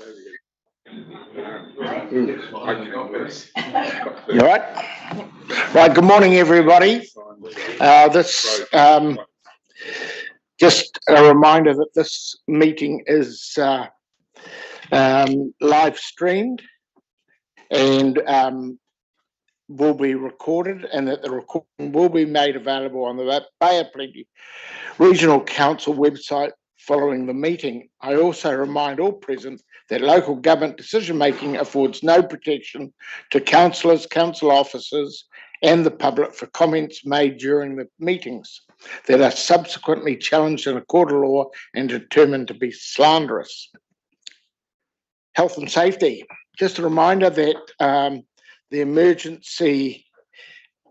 You all right? Right, good morning, everybody. Just a reminder that this meeting is live streamed and will be recorded, and that the recording will be made available on the Bay of Plenty Regional Council website following the meeting. I also remind all present that local government decision-making affords no protection to councillors, council officers and the public for comments made during the meetings that are subsequently challenged in a court of law and determined to be slanderous. Health and safety. Just a reminder that the emergency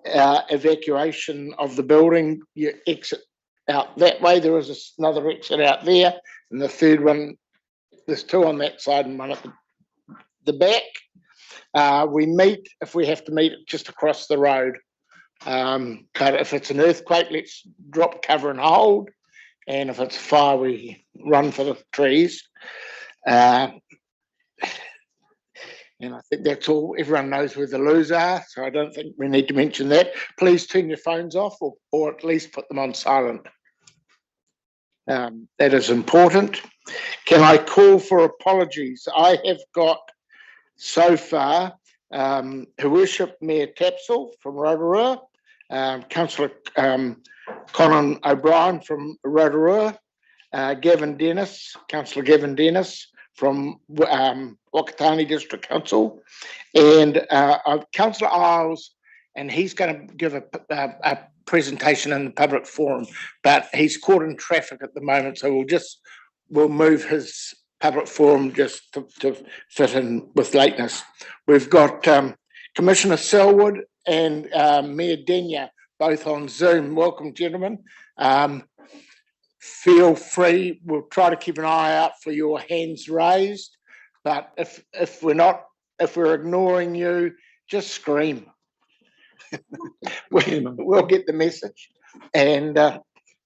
evacuation of the building, you exit out that way. There is another exit out there, and the third one, there's two on that side and one at the back. We meet, if we have to meet, just across the road. But if it's an earthquake, let's drop cover and hold. And if it's fire, we run for the trees. And I think that's all. Everyone knows where the loos are, so I don't think we need to mention that. Please turn your phones off or at least put them on silent. That is important. Can I call for apologies? I have got so far Her Worship Mayor Tapsell from Rotorua, Councillor Conan O'Brien from Rotorua, Gavin Dennis, Councillor Gavin Dennis from Whakatane District Council, and Councillor Isles, and he's going to give a presentation in the public forum, but he's caught in traffic at the moment, so we'll move his public forum just to fit in with lateness. We've got Commissioner Selwood and Mayor Denyer both on Zoom. Welcome, gentlemen. Feel free. We'll try to keep an eye out for your hands raised, but if we're ignoring you, just scream. We'll get the message. And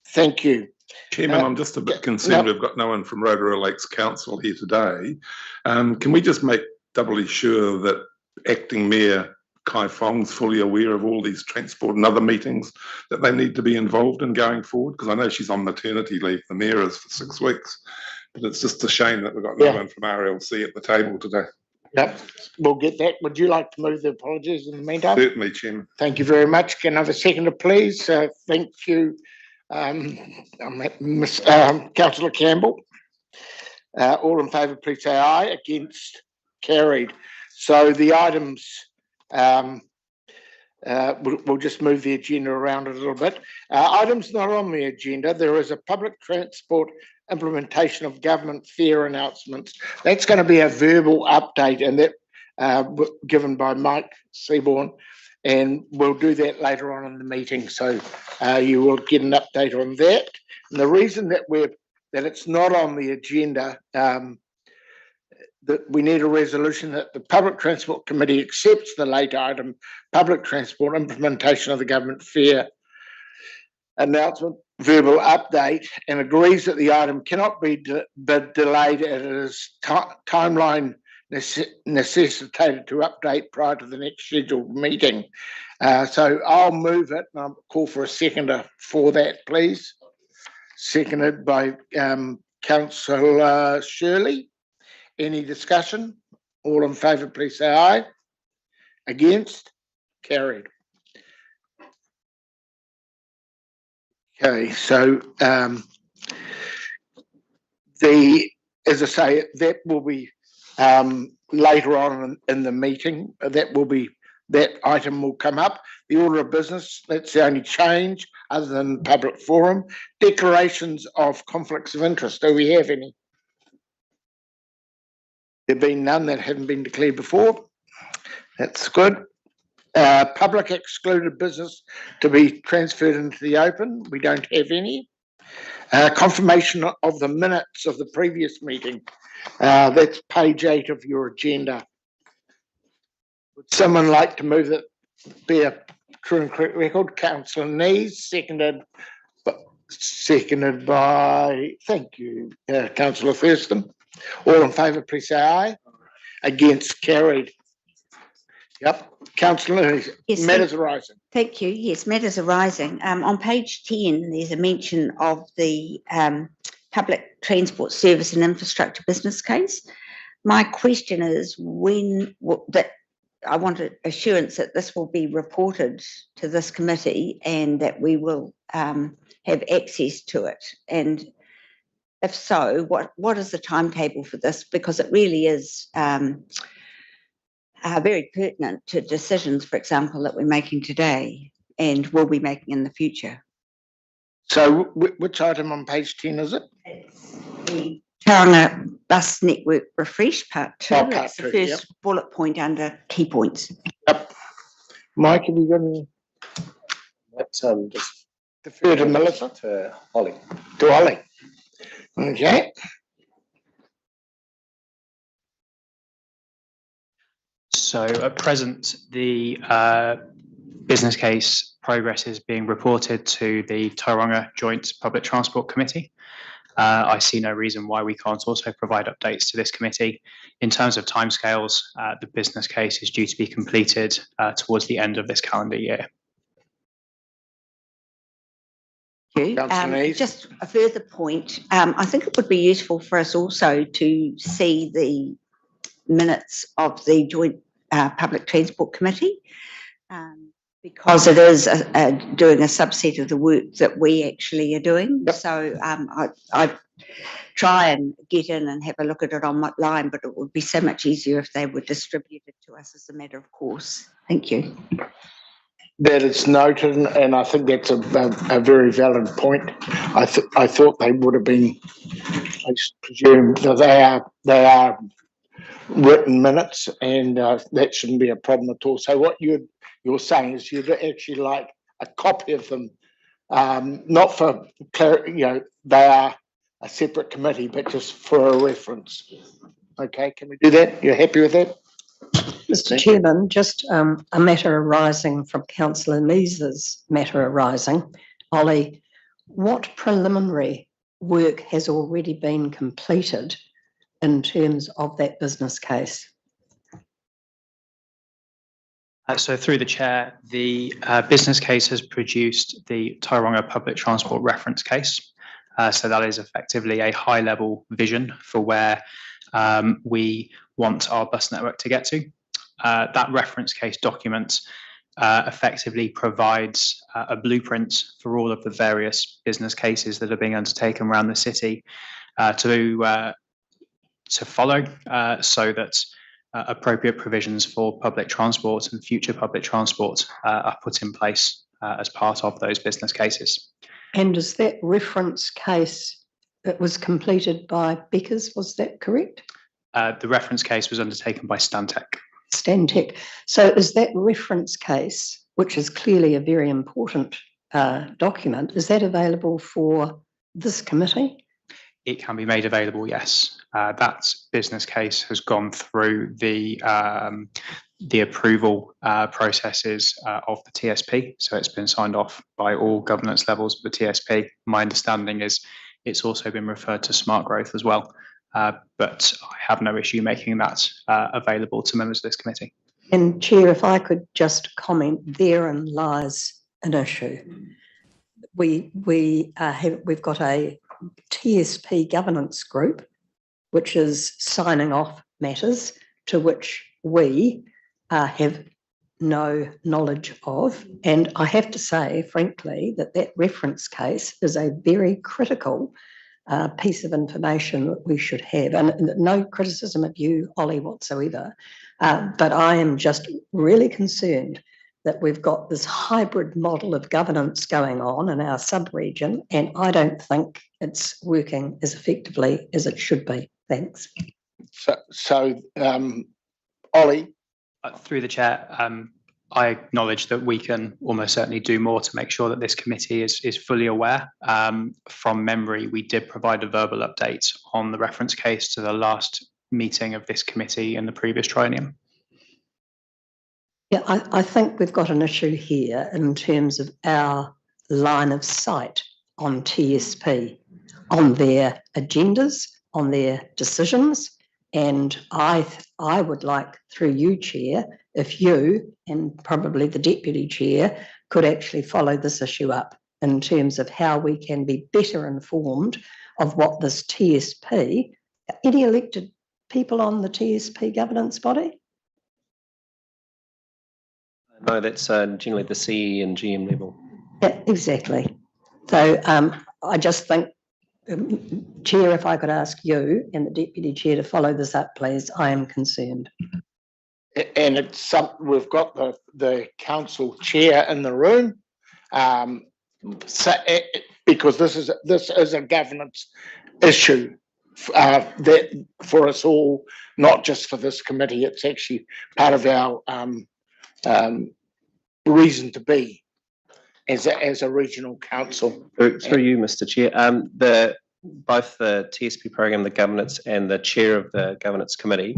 thank you. Chairman, I'm just a bit concerned we've got no one from Rotorua Lakes Council here today. Can we just make doubly sure that Acting Mayor Kai Fong's fully aware of all these transport and other meetings that they need to be involved in going forward? Because I know she's on maternity leave, the Mayor is, for 6 weeks, but it's just a shame that we've got no one from RLC at the table today. Yep, we'll get that. Would you like to move the apologies in the meantime? Certainly, Chairman. Thank you very much. Can I have a seconder, please? Thank you, Councillor Campbell. All in favour, please say aye. Against? Carried. So the items, we'll just move the agenda around a little bit. Items not on the agenda. There is a public transport implementation of government fare announcements. That's going to be a verbal update, and that given by Mike Seaborn, and we'll do that later on in the meeting. So you will get an update on that. And the reason that it's not on the agenda, that we need a resolution that the Public Transport Committee accepts the late item, public transport implementation of the government fare announcement verbal update, and agrees that the item cannot be delayed as it is timeline necessitated to update prior to the next scheduled meeting. So I'll move it, and I'll call for a seconder for that, please. Seconded by Councillor Shirley. Any discussion? All in favour, please say aye. Against? Carried. Okay, so as I say, that will be later on in the meeting. That item will come up. The order of business, that's the only change other than public forum. Declarations of conflicts of interest. Do we have any? There have been none that haven't been declared before. That's good. Public excluded business to be transferred into the open. We don't have any. Confirmation of the minutes of the previous meeting. That's page 8 of your agenda. Would someone like to move that be a true and correct record? Councillor Nees, seconded by, thank you, Councillor Thurston. All in favour, please say aye. Against, carried. Yep. Councillor, Yes, matters arising. Thank you. Yes, matters arising. On page 10, there's a mention of the public transport service and infrastructure business case. My question is that I want assurance that this will be reported to this committee and that we will have access to it. And if so, what is the timetable for this? Because it really is very pertinent to decisions, for example, that we're making today and will be making in the future. So which item on page 10 is it? It's the Tauranga Bus Network Refresh Part 2. Part That's the 2, first yep. bullet point under key points. Yep. Mike, have you got any? Let's just defer to Melissa. To Ollie. To Ollie. Okay. So at present, the business case progress is being reported to the Tauranga Joint Public Transport Committee. I see no reason why we can't also provide updates to this committee. In terms of timescales, the business case is due to be completed towards the end of this calendar year. Just a further point, I think it would be useful for us also to see the minutes of the Joint Public Transport Committee, because it is doing a subset of the work that we actually are doing. Yep. So I try and get in and have a look at it online, but it would be so much easier if they were distributed to us as a matter of course. Thank you. That is noted, and I think that's a very valid point. I thought they would have been, I presume that they are written minutes, and that shouldn't be a problem at all. So what you're saying is you'd actually like a copy of them, not for they are a separate committee, but just for a reference. Okay, can we do that? You're happy with that? Mr. Chairman, just a matter arising from Councillor Neese's matter arising. Ollie, what preliminary work has already been completed in terms of that business case? So through the chair, the business case has produced the Tauranga Public Transport Reference Case. So that is effectively a high-level vision for where we want our bus network to get to. That reference case document effectively provides a blueprint for all of the various business cases that are being undertaken around the city to follow, so that appropriate provisions for public transport and future public transport are put in place as part of those business cases. And is that reference case that was completed by Beckers, was that correct? The reference case was undertaken by Stantec. Stantec. So is that reference case, which is clearly a very important document, is that available for this committee? It can be made available, yes. That business case has gone through the approval processes of the TSP, so it's been signed off by all governance levels of the TSP. My understanding is it's also been referred to Smart Growth as well, but I have no issue making that available to members of this committee. And Chair, if I could just comment, therein lies an issue. We've got a TSP governance group which is signing off matters to which we have no knowledge of, and I have to say frankly that reference case is a very critical piece of information that we should have, and no criticism of you, Ollie, whatsoever, but I am just really concerned that we've got this hybrid model of governance going on in our sub-region, and I don't think it's working as effectively as it should be. Thanks. So Ollie? Through the chair, I acknowledge that we can almost certainly do more to make sure that this committee is fully aware. From memory, we did provide a verbal update on the reference case to the last meeting of this committee in the previous triennium. Yeah, I think we've got an issue here in terms of our line of sight on TSP, on their agendas, on their decisions. And I would like, through you, Chair, if you and probably the Deputy Chair could actually follow this issue up in terms of how we can be better informed of what this TSP, any elected people on the TSP governance body? No, that's generally the CE and GM level. Yeah, exactly. So I just think, Chair, if I could ask you and the Deputy Chair to follow this up, please, I am concerned. And it's something, we've got the council chair in the room. Because this is a governance issue that for us all, not just for this committee. It's actually part of our reason to be as a regional council. Through you, Mr. Chair, both the TSP program, the governance, and the chair of the governance committee,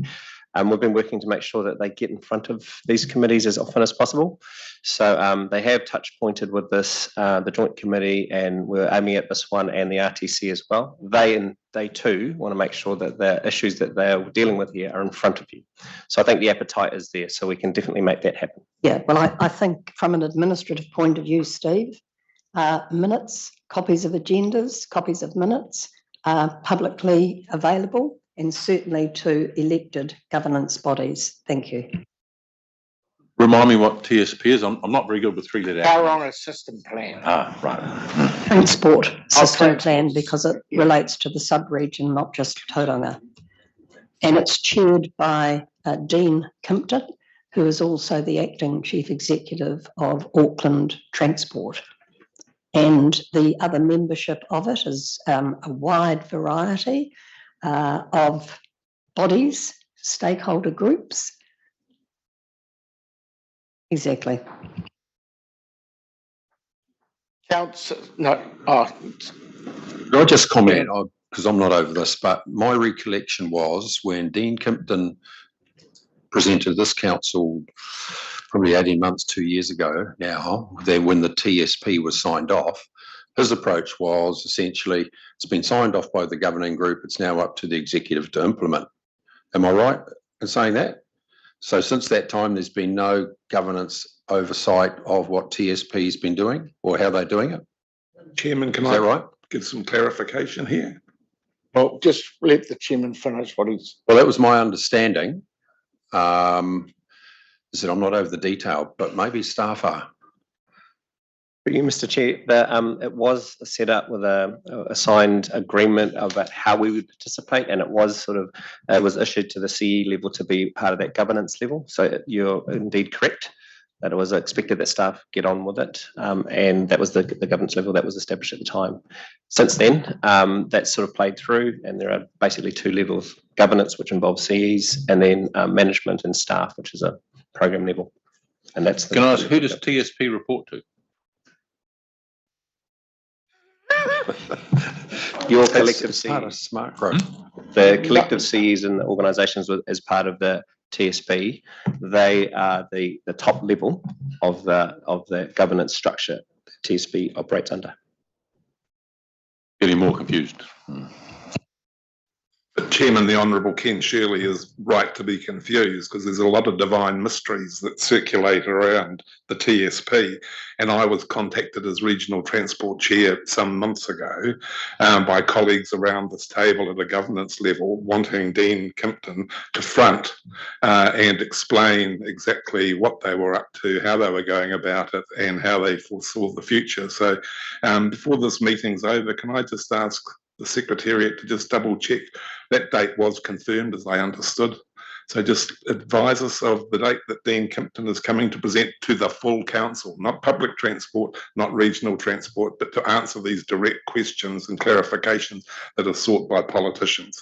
we've been working to make sure that they get in front of these committees as often as possible. So they have touch pointed with this, the joint committee, and we're aiming at this one and the RTC as well. They too want to make sure that the issues that they're dealing with here are in front of you. So I think the appetite is there, so we can definitely make that happen. Yeah, well, I think from an administrative point of view, Steve, minutes, copies of agendas, copies of minutes are publicly available, and certainly to elected governance bodies. Thank you. Remind me what TSP is. I'm not very good with three-letter acronyms. Tauranga System Plan. Right. Transport system transport. plan, because it relates to the sub-region, not just Tauranga. And it's chaired by Dean Kimpton, who is also the acting chief executive of Auckland Transport. And the other membership of it is a wide variety of bodies, stakeholder groups. Exactly. Can I just comment, because I'm not over this, but my recollection was when Dean Kimpton presented this council probably 18 months, 2 years ago now, then when the TSP was signed off, his approach was essentially, it's been signed off by the governing group, it's now up to the executive to implement. Am I right in saying that? So since that time, there's been no governance oversight of what TSP has been doing or how they're doing it? Chairman, can Is that I right? give some clarification here? Well, just let the chairman finish what he's. Well, that was my understanding. Is that I'm not over the detail, but maybe staff are. For you, Mr. Chair, it was set up with a signed agreement about how we would participate, and it was issued to the CE level to be part of that governance level. So you're indeed correct that it was expected that staff get on with it, and that was the governance level that was established at the time. Since then, that's sort of played through, and there are basically two levels: governance, which involves CEs, and then management and staff, which is a program level. And that's. Can I ask, who does TSP report to? Your collective It's part of CEs, smart growth. the collective CEs and the organisations as part of the TSP, they are the top level of the governance structure that TSP operates under. Getting more confused. But Chairman, the Honourable Ken Shirley is right to be confused because there's a lot of divine mysteries that circulate around the TSP. And I was contacted as Regional Transport Chair some months ago by colleagues around this table at a governance level wanting Dean Kimpton to front and explain exactly what they were up to, how they were going about it and how they foresaw the future. So before this meeting's over, can I just ask the Secretariat to just double check that date was confirmed as I understood. So just advise us of the date that Dean Kimpton is coming to present to the full council, not public transport, not regional transport, but to answer these direct questions and clarifications that are sought by politicians.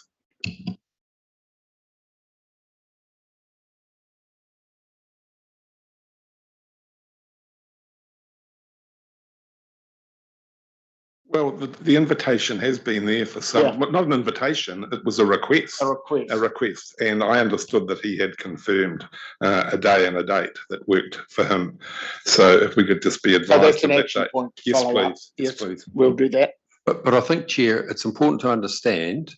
Well, the invitation has been there for some, not an invitation, it was a request. A request. And I understood that he had confirmed a day and a date that worked for him. So if we could just be advised So that's an of that action date. point to Yes, follow up. please. Yes, please. We'll do that. But I think, Chair, it's important to understand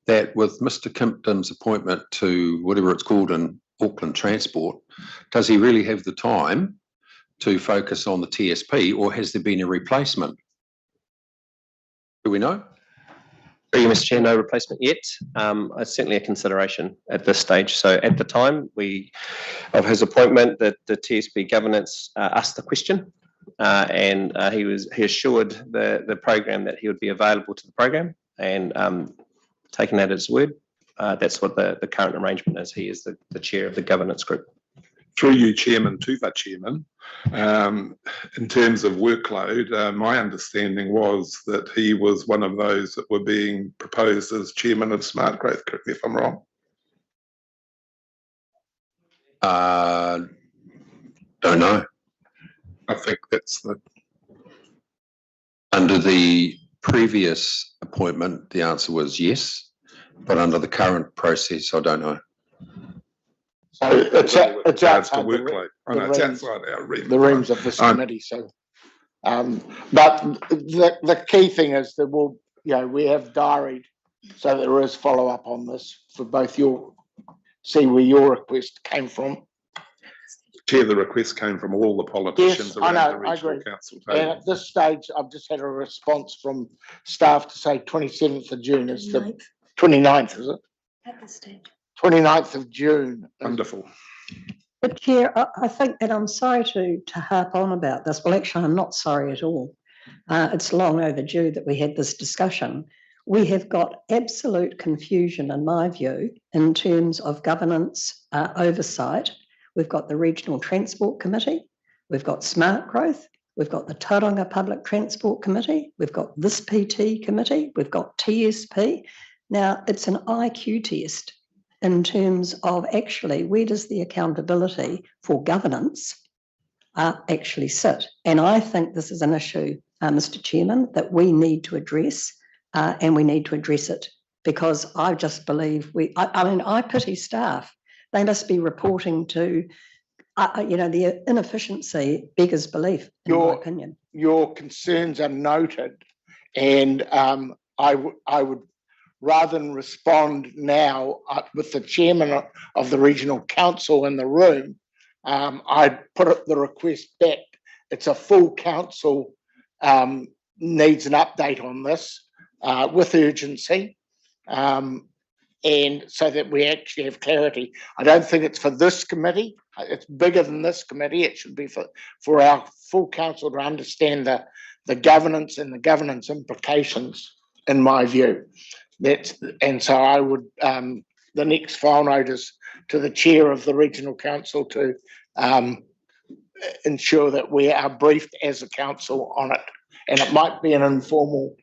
that with Mr. Kimpton's appointment to whatever it's called in Auckland Transport, does he really have the time to focus on the TSP, or has there been a replacement? Do we know? Through you, Mr. Chair, no replacement yet. It's certainly a consideration at this stage. So at the time of his appointment, the TSP governance asked the question, and he assured the program that he would be available to the program, and taking that as his word, that's what the current arrangement is. He is the chair of the governance group. Through you, Chairman, to the Chairman, in terms of workload, my understanding was that he was one of those that were being proposed as Chairman of Smart Growth. Correct me if I'm wrong. Don't know. I think that's the. Under the previous appointment, the answer was yes, but under the current process, I don't know. So it's outside it's outside our remit. the realms of this committee. So, but the key thing is that we have diaried, so there is follow up on this for both see where your request came from. Chair, the request came from all the politicians around the regional council table. And at this stage, I've just had a response from staff to say 27th of June is the 29th, is it? At this stage. 29th of June. Wonderful. But Chair, I think, and I'm sorry to harp on about this. Well, actually, I'm not sorry at all. It's long overdue that we had this discussion. We have got absolute confusion, in my view, in terms of governance oversight. We've got the Regional Transport Committee, we've got Smart Growth, we've got the Tauranga Public Transport Committee, we've got this PT committee, we've got TSP. Now, it's an IQ test in terms of actually where does the accountability for governance actually sit. And I think this is an issue, Mr. Chairman, that we need to address, and we need to address it because I just believe I pity staff. They must be reporting to, the inefficiency beggars belief, in my opinion. Your concerns are noted, and I would, rather than respond now with the chairman of the regional council in the room, I'd put the request back. It's a full council needs an update on this with urgency. And so that we actually have clarity. I don't think it's for this committee. It's bigger than this committee. It should be for our full council to understand the governance and the governance implications, in my view. And so I would, the next file notice to the chair of the regional council to ensure that we are briefed as a council on it. And it might be an informal.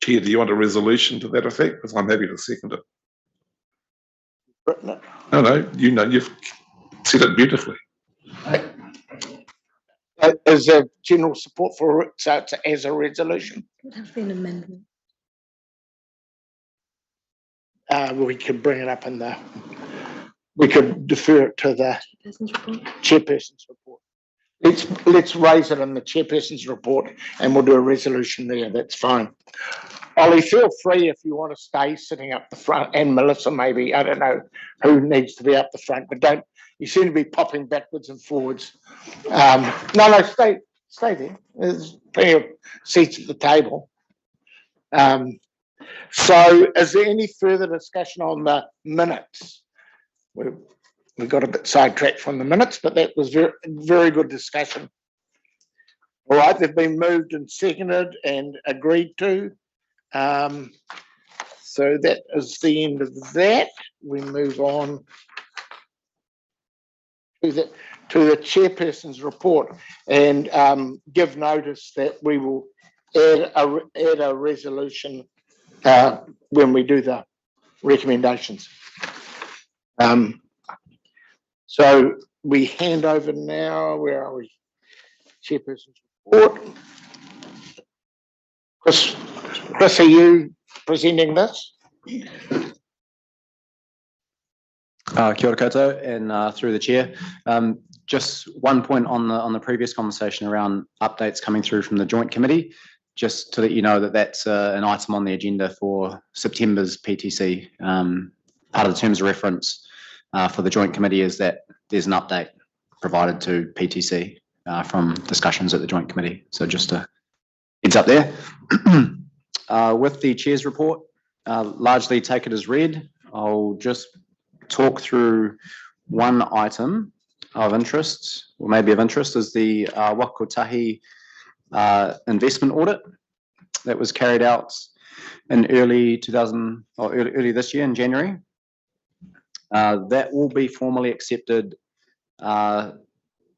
Chair, do you want a resolution to that effect? Because I'm happy to second it. Written it. No, you've said it beautifully. Is there general support for it, so it's as a resolution? Would have been amendment. We could bring it up we could defer it to the chairperson's report. Let's raise it in the chairperson's report and we'll do a resolution there. That's fine. Ollie, feel free if you want to stay sitting up the front, and Melissa maybe, I don't know who needs to be up the front, but you seem to be popping backwards and forwards. No, stay there. There's plenty of seats at the table. So is there any further discussion on the minutes? We got a bit sidetracked from the minutes, but that was very, very good discussion. All right, they've been moved and seconded and agreed to. So that is the end of that. We move on to the chairperson's report and give notice that we will add a resolution when we do the recommendations. So we hand over now. Where are we? Chairperson's report. Chris, are you presenting this? Kia ora koutou, and through the chair. Just one point on the previous conversation around updates coming through from the joint committee. just to let you know that that's an item on the agenda for September's PTC. Part of the terms of reference for the joint committee is that there's an update provided to PTC from discussions at the joint committee. So just a heads up there. With the chair's report, largely take it as read. I'll just talk through one item of interest, or maybe of interest, is the Wakutahi investment audit that was carried out in early this year in January. That will be formally accepted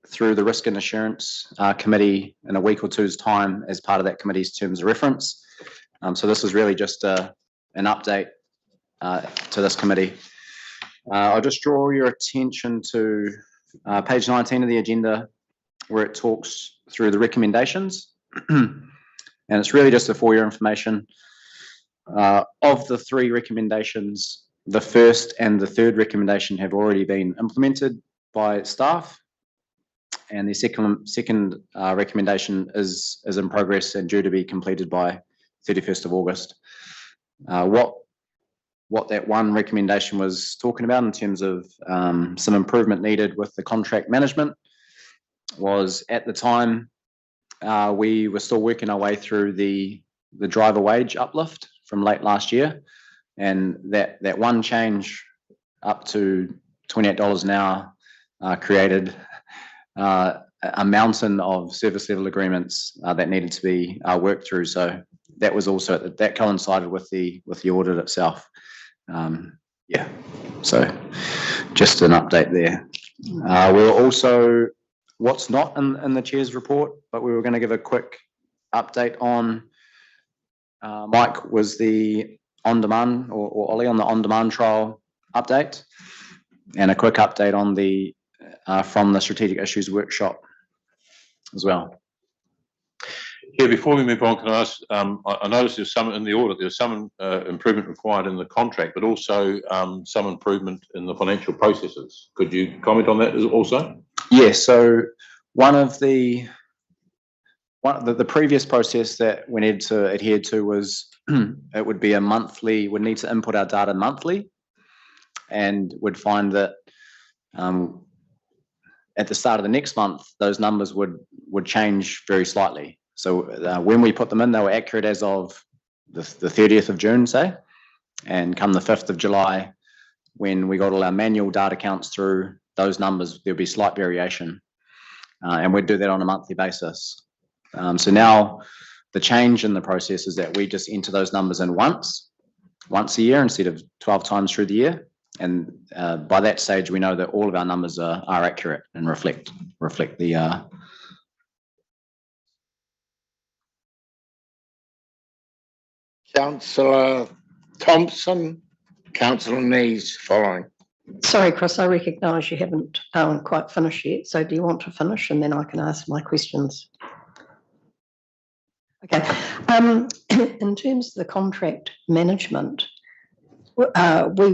through the Risk and Assurance Committee in a week or two's time as part of that committee's terms of reference. So this is really just an update to this committee. I'll just draw your attention to page 19 of the agenda, where it talks through the recommendations. And it's really just for your information. Of the 3 recommendations, the first and the third recommendation have already been implemented by staff, and the second recommendation is in progress and due to be completed by 31st of August. What that one recommendation was talking about in terms of some improvement needed with the contract management was, at the time, we were still working our way through the driver wage uplift from late last year, and that one change up to $28 an hour created a mountain of service level agreements that needed to be worked through. So that was also, that coincided with the audit itself. Yeah, so just an update there. We're also, what's not in the chair's report, but we were going to give a quick update on, Mike, was the on-demand, or Ollie, on the on-demand trial update, and a quick update on the from the strategic issues workshop as well. Yeah, before we move on, can I ask, I noticed there's some in the audit, there's some improvement required in the contract, but also some improvement in the financial processes. Could you comment on that also? Yeah, so one of the previous process that we needed to adhere to was it would be a monthly, we'd need to input our data monthly, and would find that at the start of the next month, those numbers would change very slightly. So when we put them in, they were accurate as of the 30th of June, say, and come the 5th of July, when we got all our manual data counts through, those numbers, there'll be slight variation. And we'd do that on a monthly basis. So now the change in the process is that we just enter those numbers in once a year instead of 12 times through the year. And by that stage, we know that all of our numbers are accurate and reflect the Councillor Thompson, Councillor Nees following. Sorry, Chris, I recognise you haven't quite finished yet. So do you want to finish and then I can ask my questions? Okay. In terms of the contract management, we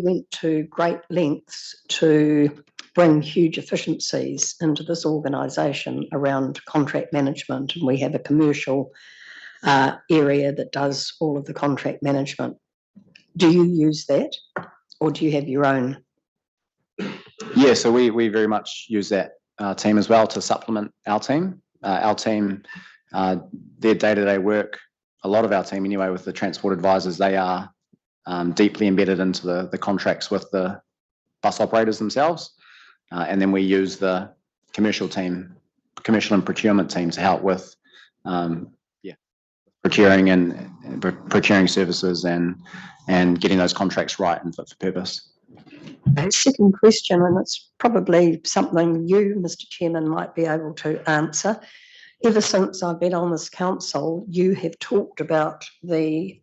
went to great lengths to bring huge efficiencies into this organisation around contract management, and we have a commercial area that does all of the contract management. Do you use that, or do you have your own? Yeah, so we very much use that team as well to supplement our team. Our team, their day-to-day work, a lot of our team anyway, with the transport advisors, they are deeply embedded into the contracts with the bus operators themselves. And then we use the commercial and procurement team to help with procuring services and getting those contracts right and fit for purpose. Second question, and it's probably something you, Mr. Chairman, might be able to answer. Ever since I've been on this council, you have talked about the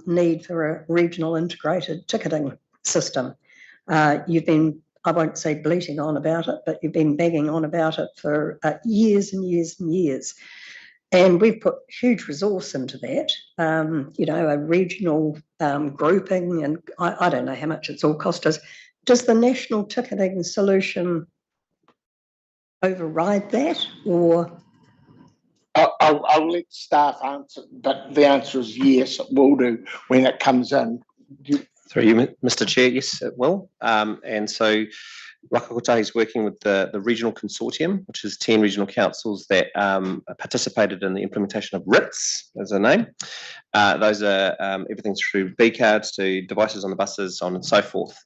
need for a regional integrated ticketing system. You've been, I won't say bleating on about it, but you've been banging on about it for years and years and years. And we've put huge resource into that, a regional grouping, and I don't know how much it's all cost us. Does the national ticketing solution override that, or I'll let staff answer, but the answer is yes, it will do when it comes in. Through you, Mr. Chair, yes, it will. And so Waka Kotahi is working with the regional consortium, which is 10 regional councils that participated in the implementation of RITS as a name. Those are everything through B cards to devices on the buses, on and so forth.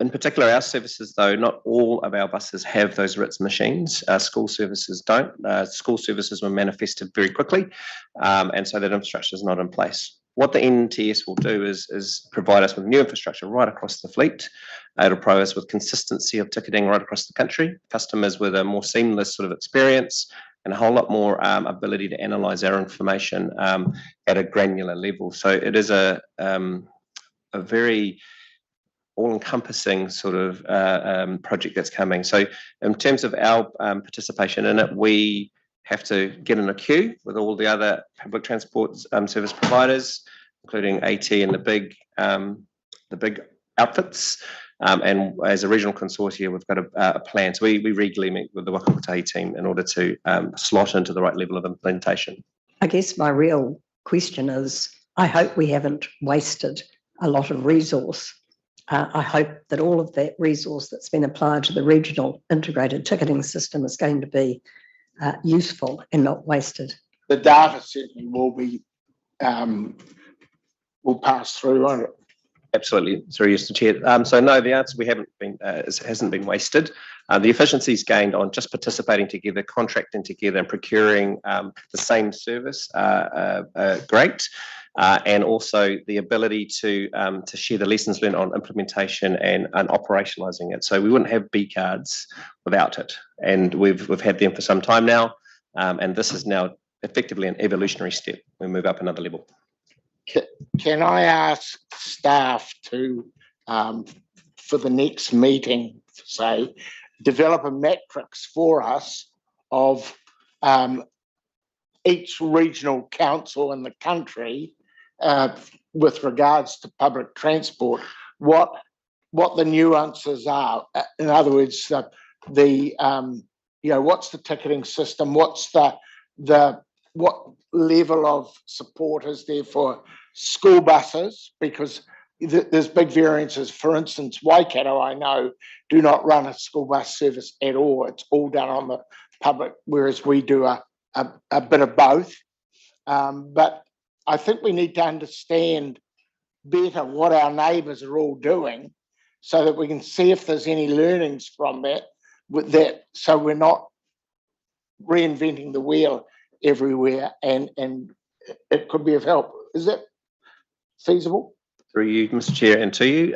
In particular, our services, though, not all of our buses have those RITS machines. School services don't. School services were manifested very quickly, and so that infrastructure is not in place. What the NTS will do is provide us with new infrastructure right across the fleet. It'll provide us with consistency of ticketing right across the country, customers with a more seamless sort of experience, and a whole lot more ability to analyse our information at a granular level. So it is a very all-encompassing sort of project that's coming. So in terms of our participation in it, we have to get in a queue with all the other public transport service providers, including AT and the big outfits. And as a regional consortia, we've got a plan. So we regularly meet with the Waka Kotahi team in order to slot into the right level of implementation. I guess my real question is, I hope we haven't wasted a lot of resource. I hope that all of that resource that's been applied to the regional integrated ticketing system is going to be useful and not wasted. The data certainly will be will pass through, won't it? Absolutely, through Mr. Chair. So no, the answer we haven't been hasn't been wasted. The efficiencies gained on just participating together, contracting together, and procuring the same service are great. And also the ability to share the lessons learned on implementation and operationalising it. So we wouldn't have B cards without it, and we've had them for some time now, and this is now effectively an evolutionary step. We move up another level. Can I ask staff to, for the next meeting, say, develop a matrix for us of each regional council in the country with regards to public transport, what the nuances are? In other words, what's the ticketing system? What's what level of support is there for school buses? Because there's big variances. For instance, Waikato, I know, do not run a school bus service at all. It's all done on the public, whereas we do a bit of both. But I think we need to understand better what our neighbours are all doing so that we can see if there's any learnings from that, so we're not reinventing the wheel everywhere, and it could be of help. Is that feasible? Through you, Mr. Chair, and to you.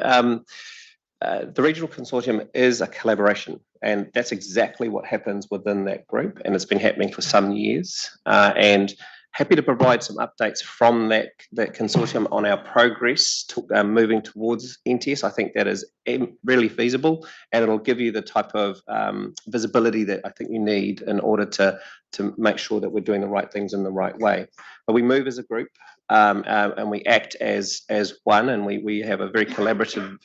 The regional consortium is a collaboration, and that's exactly what happens within that group, and it's been happening for some years. And happy to provide some updates from that consortium on our progress moving towards NTS. I think that is really feasible, and it'll give you the type of visibility that I think you need in order to make sure that we're doing the right things in the right way. But we move as a group, and we act as one, and we have a very collaborative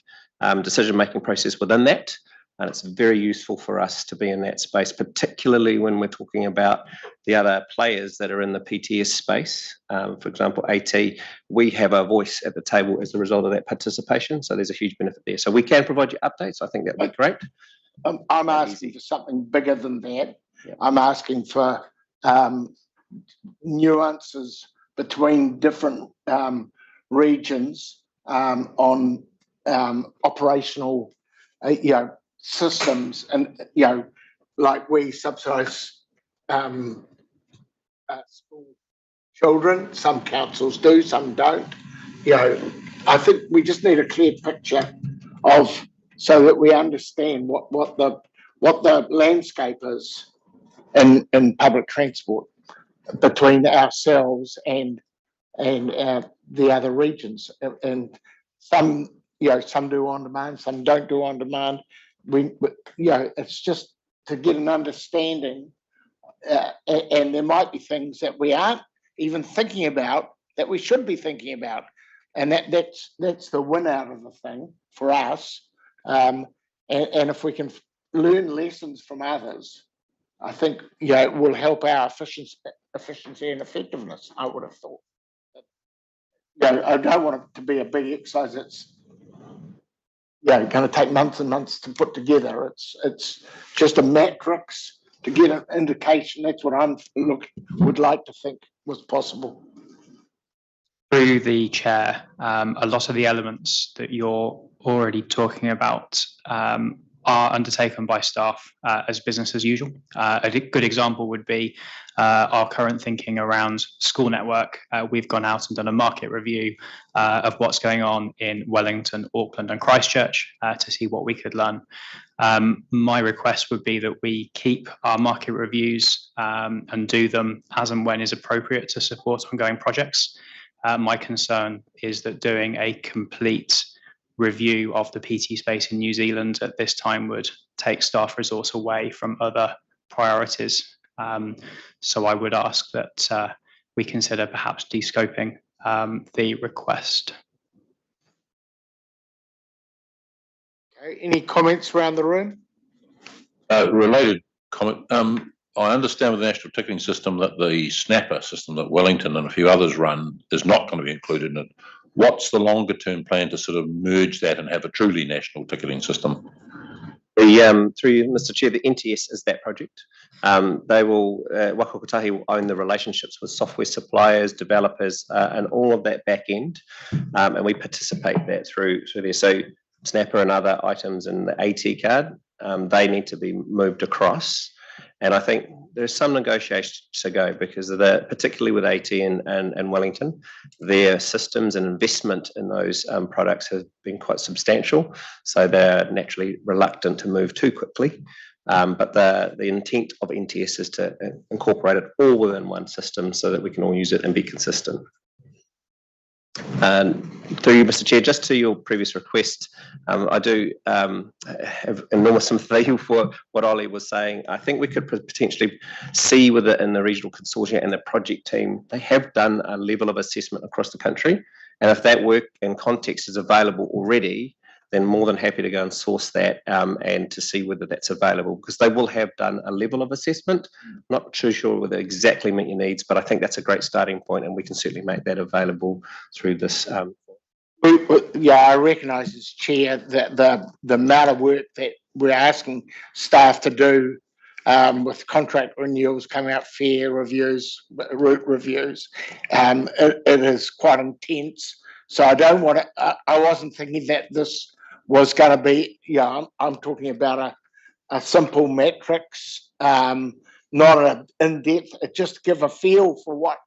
decision-making process within that. And it's very useful for us to be in that space, particularly when we're talking about the other players that are in the PTS space. For example, AT, we have a voice at the table as a result of that participation. So there's a huge benefit there. So we can provide you updates. I think that would be great. I'm asking for something bigger than that. Yeah. I'm asking for nuances between different regions on operational, systems, and like we subsidise school children. Some councils do, some don't. I think we just need a clear picture so that we understand what the landscape is in public transport between ourselves and the other regions, and some do on demand, some don't do on demand. It's just to get an understanding, and there might be things that we aren't even thinking about that we should be thinking about, and that's the win out of the thing for us. And if we can learn lessons from others, I think, yeah, it will help our efficiency and effectiveness, I would have thought. Yeah, I don't want it to be a big exercise. It's going to take months and months to put together. It's just a matrix to get an indication. That's what would like to think was possible. Through the chair, a lot of the elements that you're already talking about are undertaken by staff as business as usual. A good example would be our current thinking around school network. We've gone out and done a market review of what's going on in Wellington, Auckland and Christchurch to see what we could learn. My request would be that we keep our market reviews and do them as and when is appropriate to support ongoing projects. My concern is that doing a complete review of the PT space in New Zealand at this time would take staff resource away from other priorities. So I would ask that we consider perhaps de-scoping the request. Okay, any comments around the room? Related comment. I understand with the national ticketing system that the Snapper system that Wellington and a few others run is not going to be included in it. What's the longer term plan to sort of merge that and have a truly national ticketing system? Through you, Mr. Chair, the NTS is that project. They will, Waka Kotahi will own the relationships with software suppliers, developers, and all of that back end. And we participate that through there. So Snapper and other items in the AT card, they need to be moved across. And I think there's some negotiations to go because of particularly with AT and Wellington, their systems and investment in those products has been quite substantial. So they're naturally reluctant to move too quickly. But the intent of NTS is to incorporate it all within one system so that we can all use it and be consistent. Through you, Mr. Chair, just to your previous request, I do have enormous sympathy for what Ollie was saying. I think we could potentially see with it in the regional consortium and the project team, they have done a level of assessment across the country. And if that work and context is available already, then more than happy to go and source that and to see whether that's available, because they will have done a level of assessment. Not too sure whether exactly meet your needs, but I think that's a great starting point and we can certainly make that available through this. Yeah, I recognise as chair that the amount of work that we're asking staff to do with contract renewals, coming out fare reviews, route reviews, it is quite intense. So I don't want to, I wasn't thinking that this was going to be, I'm talking about a simple matrix, not an in-depth, just to give a feel for what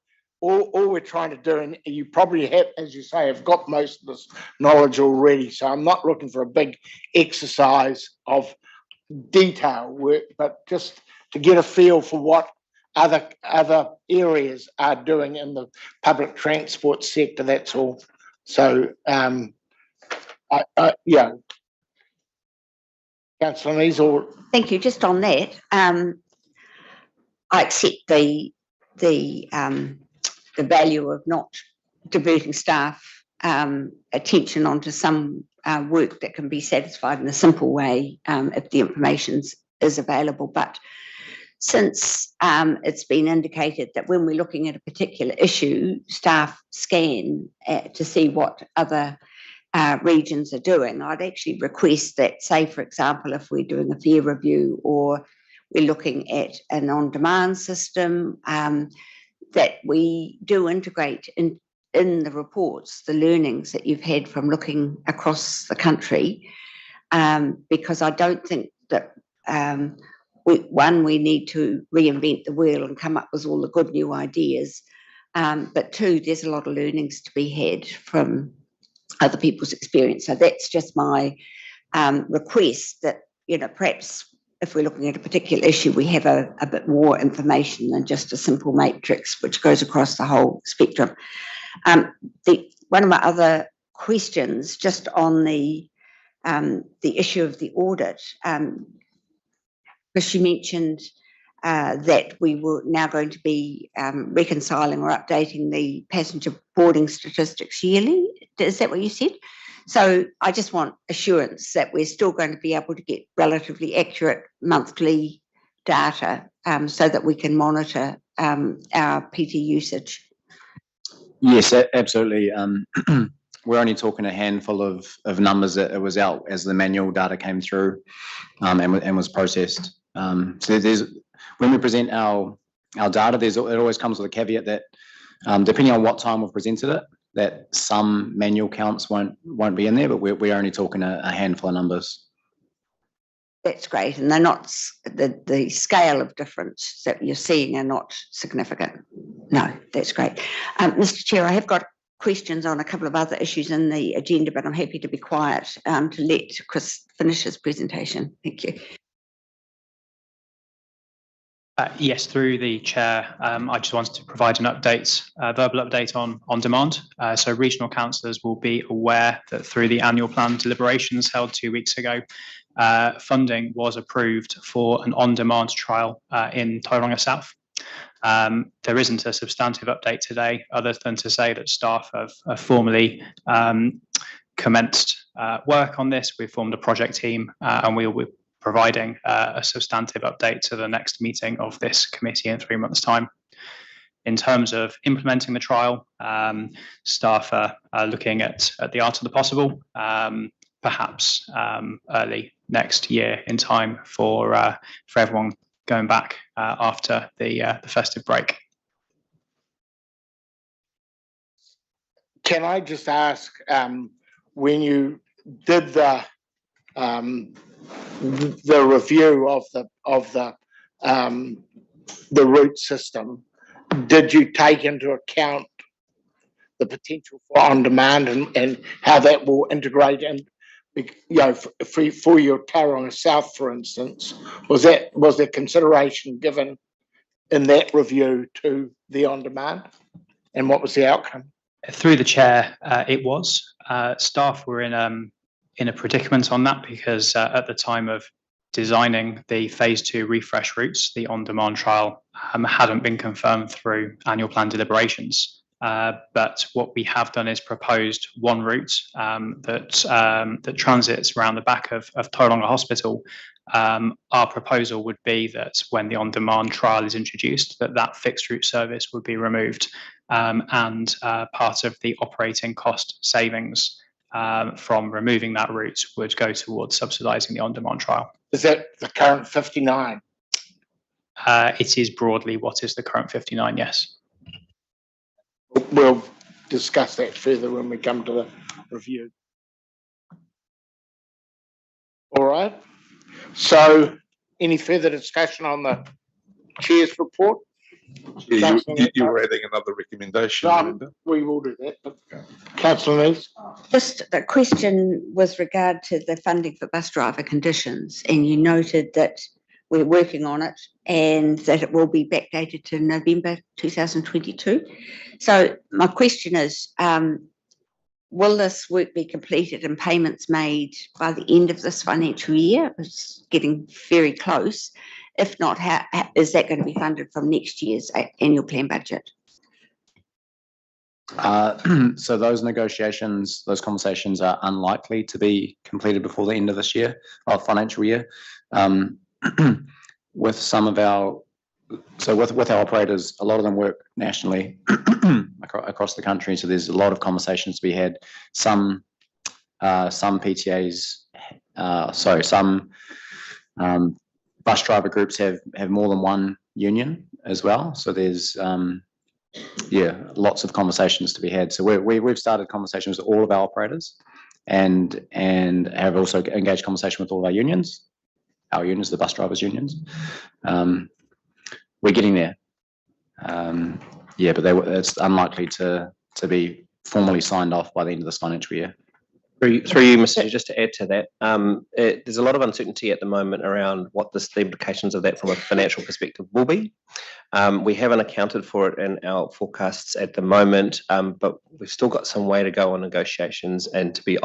all we're trying to do. And you probably have, as you say, have got most of this knowledge already. So I'm not looking for a big exercise of detail work, but just to get a feel for what other areas are doing in the public transport sector, that's all. So, Councillor Nees. Thank you. Just on that, I accept the value of not diverting staff attention onto some work that can be satisfied in a simple way if the information is available. But since it's been indicated that when we're looking at a particular issue, staff scan to see what other regions are doing, I'd actually request that, say, for example, if we're doing a fare review or we're looking at an on-demand system, that we do integrate in the reports the learnings that you've had from looking across the country, because I don't think that we need to reinvent the wheel and come up with all the good new ideas. But two, there's a lot of learnings to be had from other people's experience. So that's just my request that, perhaps if we're looking at a particular issue, we have a bit more information than just a simple matrix which goes across the whole spectrum. One of my other questions, just on the issue of the audit, because you mentioned that we were now going to be reconciling or updating the passenger boarding statistics yearly. Is that what you said? So I just want assurance that we're still going to be able to get relatively accurate monthly data so that we can monitor our PT usage? Yes, absolutely. We're only talking a handful of numbers that it was out as the manual data came through and was processed. So when we present our data, it always comes with a caveat that depending on what time we've presented it, that some manual counts won't be in there, but we're only talking a handful of numbers. That's great, and they're not the scale of difference that you're seeing are not significant. No, that's great. Mr. Chair, I have got questions on a couple of other issues in the agenda, but I'm happy to be quiet to let Chris finish his presentation. Thank you. Yes, through the chair, I just wanted to provide an update, verbal update on demand. So regional councillors will be aware that through the annual plan deliberations held 2 weeks ago, funding was approved for an on-demand trial in Tauranga South. There isn't a substantive update today other than to say that staff have formally commenced work on this. We've formed a project team and we will be providing a substantive update to the next meeting of this committee in 3 months' time. In terms of implementing the trial, staff are looking at the art of the possible, perhaps early next year in time for everyone going back after the festive break. Can I just ask, when you did the review of the route system, did you take into account the potential for on-demand and how that will integrate? And for your Tauranga South, for instance, was there consideration given in that review to the on-demand, and what was the outcome? Through the chair, it was. Staff were in a predicament on that because at the time of designing the phase 2 refresh routes, the on-demand trial hadn't been confirmed through annual plan deliberations. But what we have done is proposed one route that transits around the back of Tauranga Hospital. Our proposal would be that when the on-demand trial is introduced, that fixed route service would be removed, and part of the operating cost savings from removing that route would go towards subsidising the on-demand trial. Is that the current 59? It is broadly what is the current 59, yes. We'll discuss that further when we come to the review. All right. So, any further discussion on the chair's report? Yeah, you were adding another recommendation. We will do that. But Councillor Neves? Just a question with regard to the funding for bus driver conditions, and you noted that we're working on it and that it will be backdated to November 2022. So my question is, will this work be completed and payments made by the end of this financial year? It's getting very close. If not, how is that going to be funded from next year's annual plan budget? So those negotiations, those conversations are unlikely to be completed before the end of this year, financial year. With some of our, with our operators, a lot of them work nationally across the country. So there's a lot of conversations to be had. Some PTAs, some bus driver groups have more than one union as well. So there's lots of conversations to be had. So we've started conversations with all of our operators, and have also engaged conversation with all of our unions, the bus drivers' unions. We're getting there. But it's unlikely to be formally signed off by the end of this financial year. Through you, Mr. Chair, just to add to that, there's a lot of uncertainty at the moment around what the implications of that from a financial perspective will be. We haven't accounted for it in our forecasts at the moment, but we've still got some way to go on negotiations and to be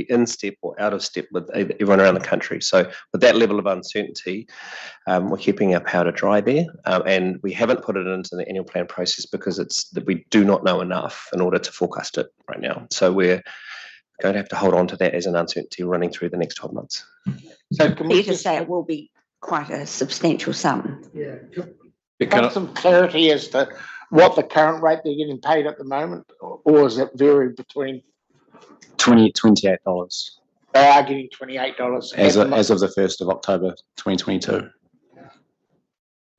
in step or out of step with everyone around the country. So with that level of uncertainty, we're keeping our powder dry there, and we haven't put it into the annual plan process because it's that we do not know enough in order to forecast it right now. So we're going to have to hold on to that as an uncertainty running through the next 12 months. So can we just say it will be quite a substantial sum. Yeah. Can I- Some clarity as to what the current rate they're getting paid at the moment, or is it vary between, $28 they are getting $28 as of the 1st of October 2022.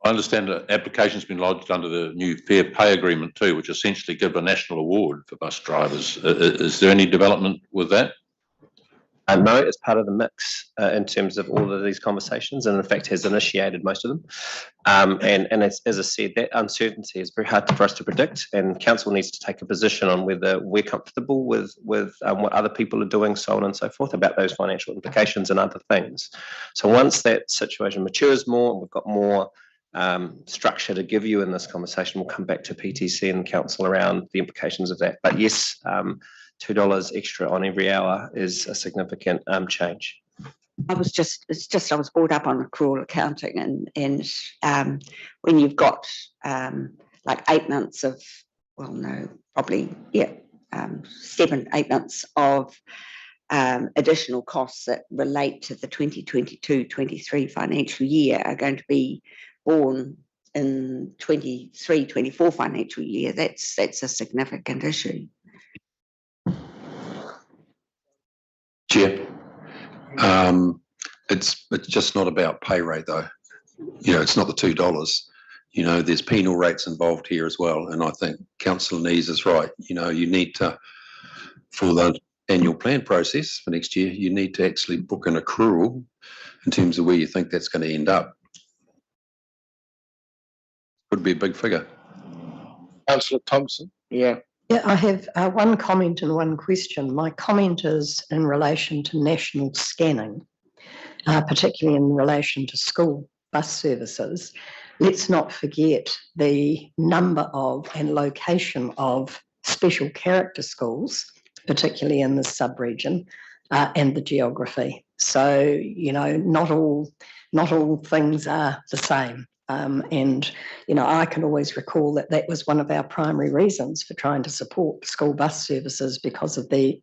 I understand that application's been lodged under the new fair pay agreement too, which essentially give a national award for bus drivers. Is there any development with that? No, it's part of the mix in terms of all of these conversations, and in fact has initiated most of them. And as I said, that uncertainty is very hard for us to predict, and council needs to take a position on whether we're comfortable with what other people are doing, so on and so forth, about those financial implications and other things. So once that situation matures more and we've got more structure to give you in this conversation, we'll come back to PTC and council around the implications of that. But yes, $2 extra on every hour is a significant change. I was brought up on accrual accounting, and when you've got like 8 months of, 7, 8 months of additional costs that relate to the 2022-23 financial year are going to be borne in 23-24 financial year, that's a significant issue. Chair, it's just not about pay rate though. It's not the $2. There's penal rates involved here as well. And I think Councillor Nees is right. You need to, for the annual plan process for next year, you need to actually book an accrual in terms of where you think that's going to end up. Could be a big figure. Councillor Thompson? Yeah. Yeah, I have one comment and one question. My comment is in relation to national scanning, particularly in relation to school bus services. Let's not forget the number of and location of special character schools, particularly in the sub-region, and the geography. So, not all things are the same. And I can always recall that was one of our primary reasons for trying to support school bus services, because of the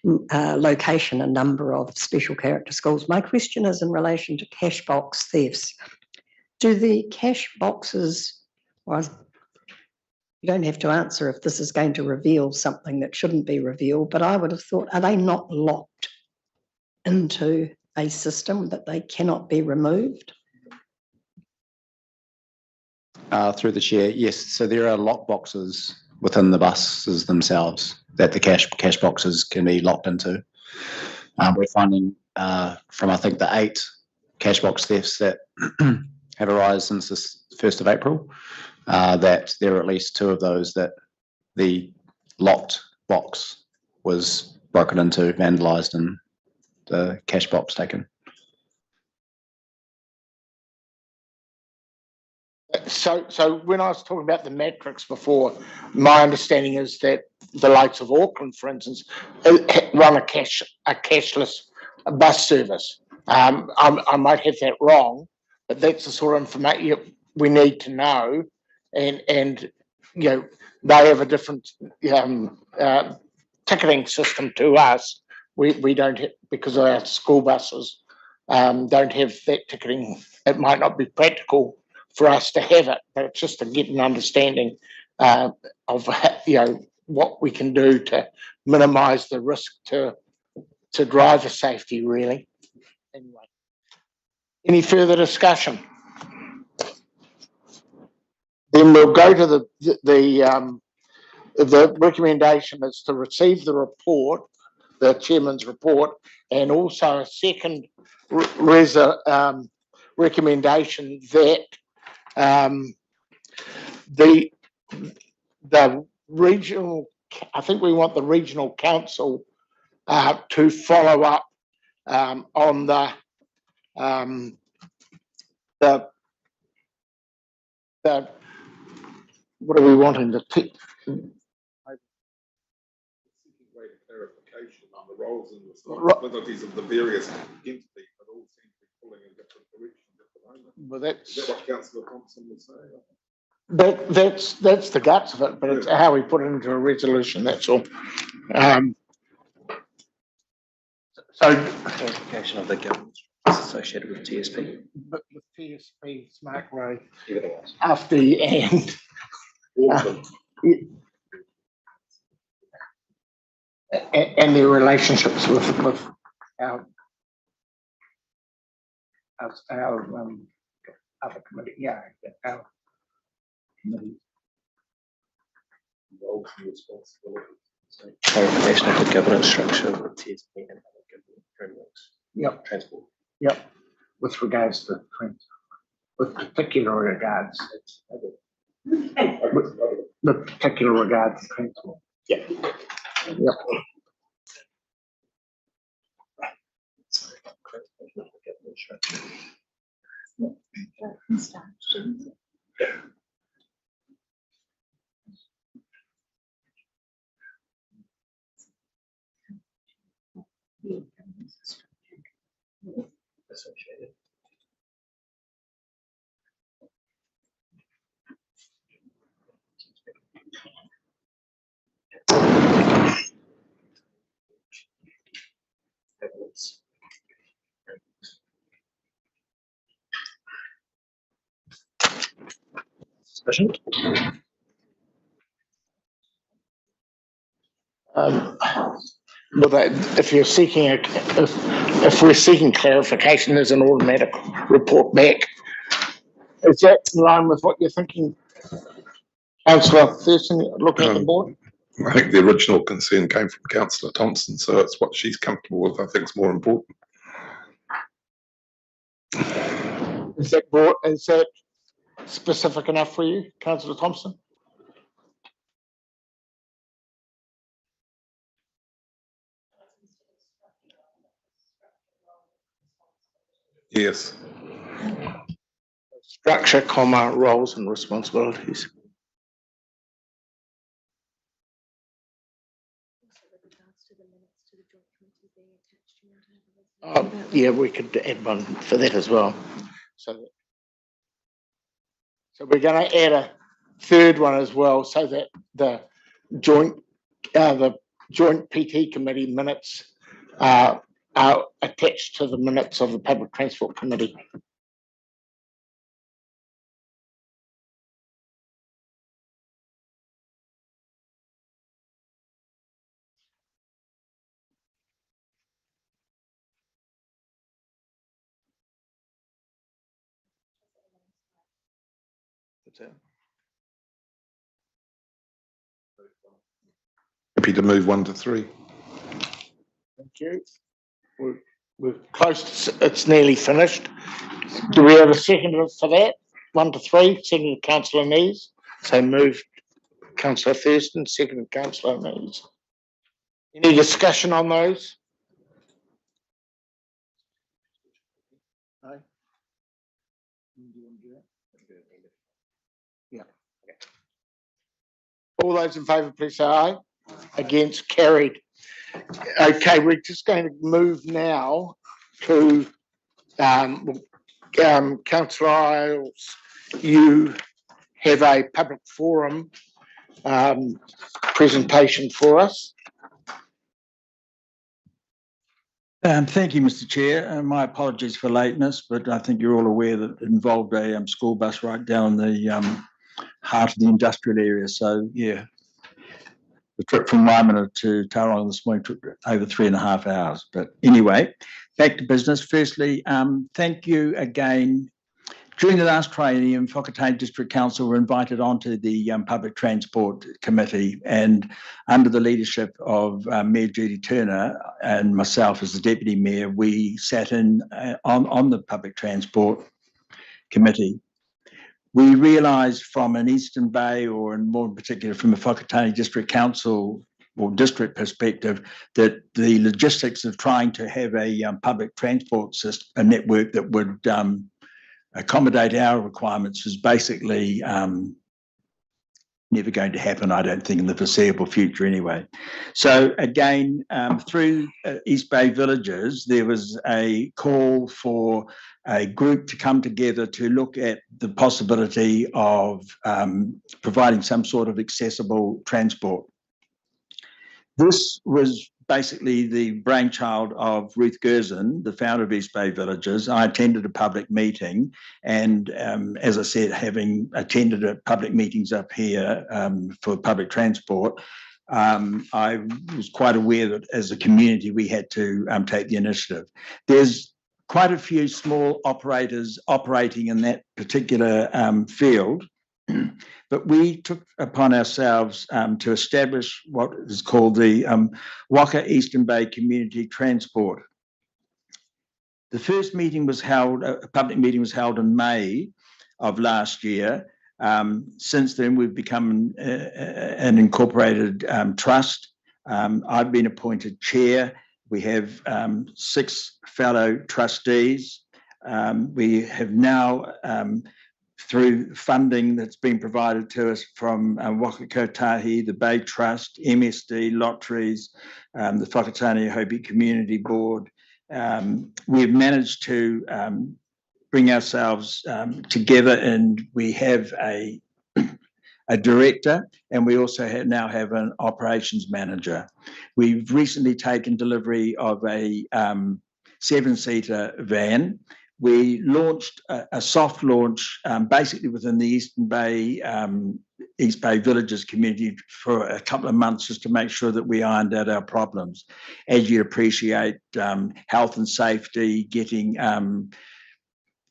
location and number of special character schools. My question is in relation to cash box thefts. Do the cash boxes, well, you don't have to answer if this is going to reveal something that shouldn't be revealed, but I would have thought, are they not locked into a system that they cannot be removed? Through the chair, yes. So there are lock boxes within the buses themselves that the cash boxes can be locked into. We're finding from, I think, the 8 cash box thefts that have arisen since the 1st of April, that there are at least 2 of those that the locked box was broken into, vandalised, and the cash box taken. So when I was talking about the metrics before, my understanding is that the likes of Auckland, for instance, run a cashless bus service. I might have that wrong, but that's the sort of information we need to know. And they have a different ticketing system to us. We don't have, because our school buses don't have that ticketing. It might not be practical for us to have it, but it's just to get an understanding of what we can do to minimise the risk to driver safety, really. Anyway, any further discussion? Then we'll go to the recommendation is to receive the report, the chairman's report, and also a second recommendation that the regional, I think we want the regional council to follow up on the what are we wanting to clarification on the roles and responsibilities of the various entities that all seem to be pulling in different directions at the moment. Well, is that what Councillor Thompson was saying? That's the guts of it, but it's how we put it into a resolution, that's all. So Clarification of the governance. associated with TSP. But the TSP, Smart Road, Everything else. after the and. And their relationships with our other committee, yeah, our committee. Roles and responsibilities. So clarification of the governance structure with TSP and other government frameworks. Yep. Transport. Yep, with regards to with particular regards. With particular regards to transport. Yeah. Yep. Associated. Governance. Discussion? Well, if you're seeking if we're seeking clarification, there's an automatic report back. Is that in line with what you're thinking, Councillor Thurston, looking at the board? I think the original concern came from Councillor Thompson, so it's what she's comfortable with. I think is more important. Is that specific enough for you, Councillor Thompson? Yes. Structure, comma, roles and responsibilities. Yeah, we could add one for that as well. So we're going to add a third one as well, so that the joint PT committee minutes are attached to the minutes of the Public Transport Committee. Happy to move 1 to 3. Thank you. We're close. It's nearly finished. Do we have a second for that? 1 to 3. Second, Councillor Nees. So moved, Councillor Thurston. Second, Councillor Nees. Any discussion on those? No. Yeah. All those in favour, please say aye. Against, carried. Okay, we're just going to move now to Councillor Isles. You have a public forum presentation for us. Thank you, Mr. Chair. My apologies for lateness, but I think you're all aware that it involved a school bus right down the heart of the industrial area. So, yeah, the trip from Waimana to Tauranga this morning took over 3.5 hours. But anyway, back to business. Firstly, thank you again. During the last triennium, Whakatane District Council were invited onto the Public Transport Committee, and under the leadership of Mayor Judy Turner and myself as the Deputy Mayor, we sat in on the Public Transport Committee. We realised from an Eastern Bay, or in more in particular from a Whakatane District Council or district perspective, that the logistics of trying to have a public transport system, a network that would accommodate our requirements is basically never going to happen, I don't think, in the foreseeable future anyway. So again, through East Bay Villages, there was a call for a group to come together to look at the possibility of providing some sort of accessible transport. This was basically the brainchild of Ruth Gerson, the founder of East Bay Villages. I attended a public meeting, and as I said, having attended public meetings up here for public transport, I was quite aware that as a community we had to take the initiative. There's quite a few small operators operating in that particular field, but we took upon ourselves to establish what is called the Waka Eastern Bay Community Transport. The first meeting was held, a public meeting was held in May of last year. Since then, we've become an incorporated trust. I've been appointed chair. We have 6 fellow trustees. We have now, through funding that's been provided to us from Waka Kotahi, the Bay Trust, MSD, Lotteries, the Whakatane Hopi Community Board, we've managed to bring ourselves together, and we have a director, and we also now have an operations manager. We've recently taken delivery of a 7-seater van. We launched a soft launch basically within the Eastern Bay, East Bay Villages community for a couple of months, just to make sure that we ironed out our problems. As you appreciate, health and safety, getting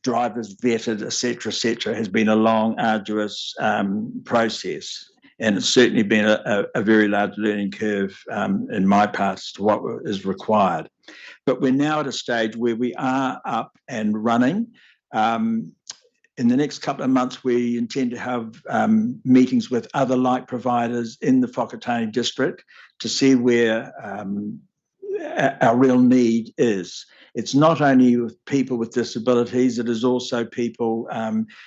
drivers vetted, et cetera, has been a long, arduous process. And it's certainly been a very large learning curve in my part as to what is required. But we're now at a stage where we are up and running. In the next couple of months, we intend to have meetings with other like providers in the Whakatane district to see where our real need is. It's not only with people with disabilities, it is also people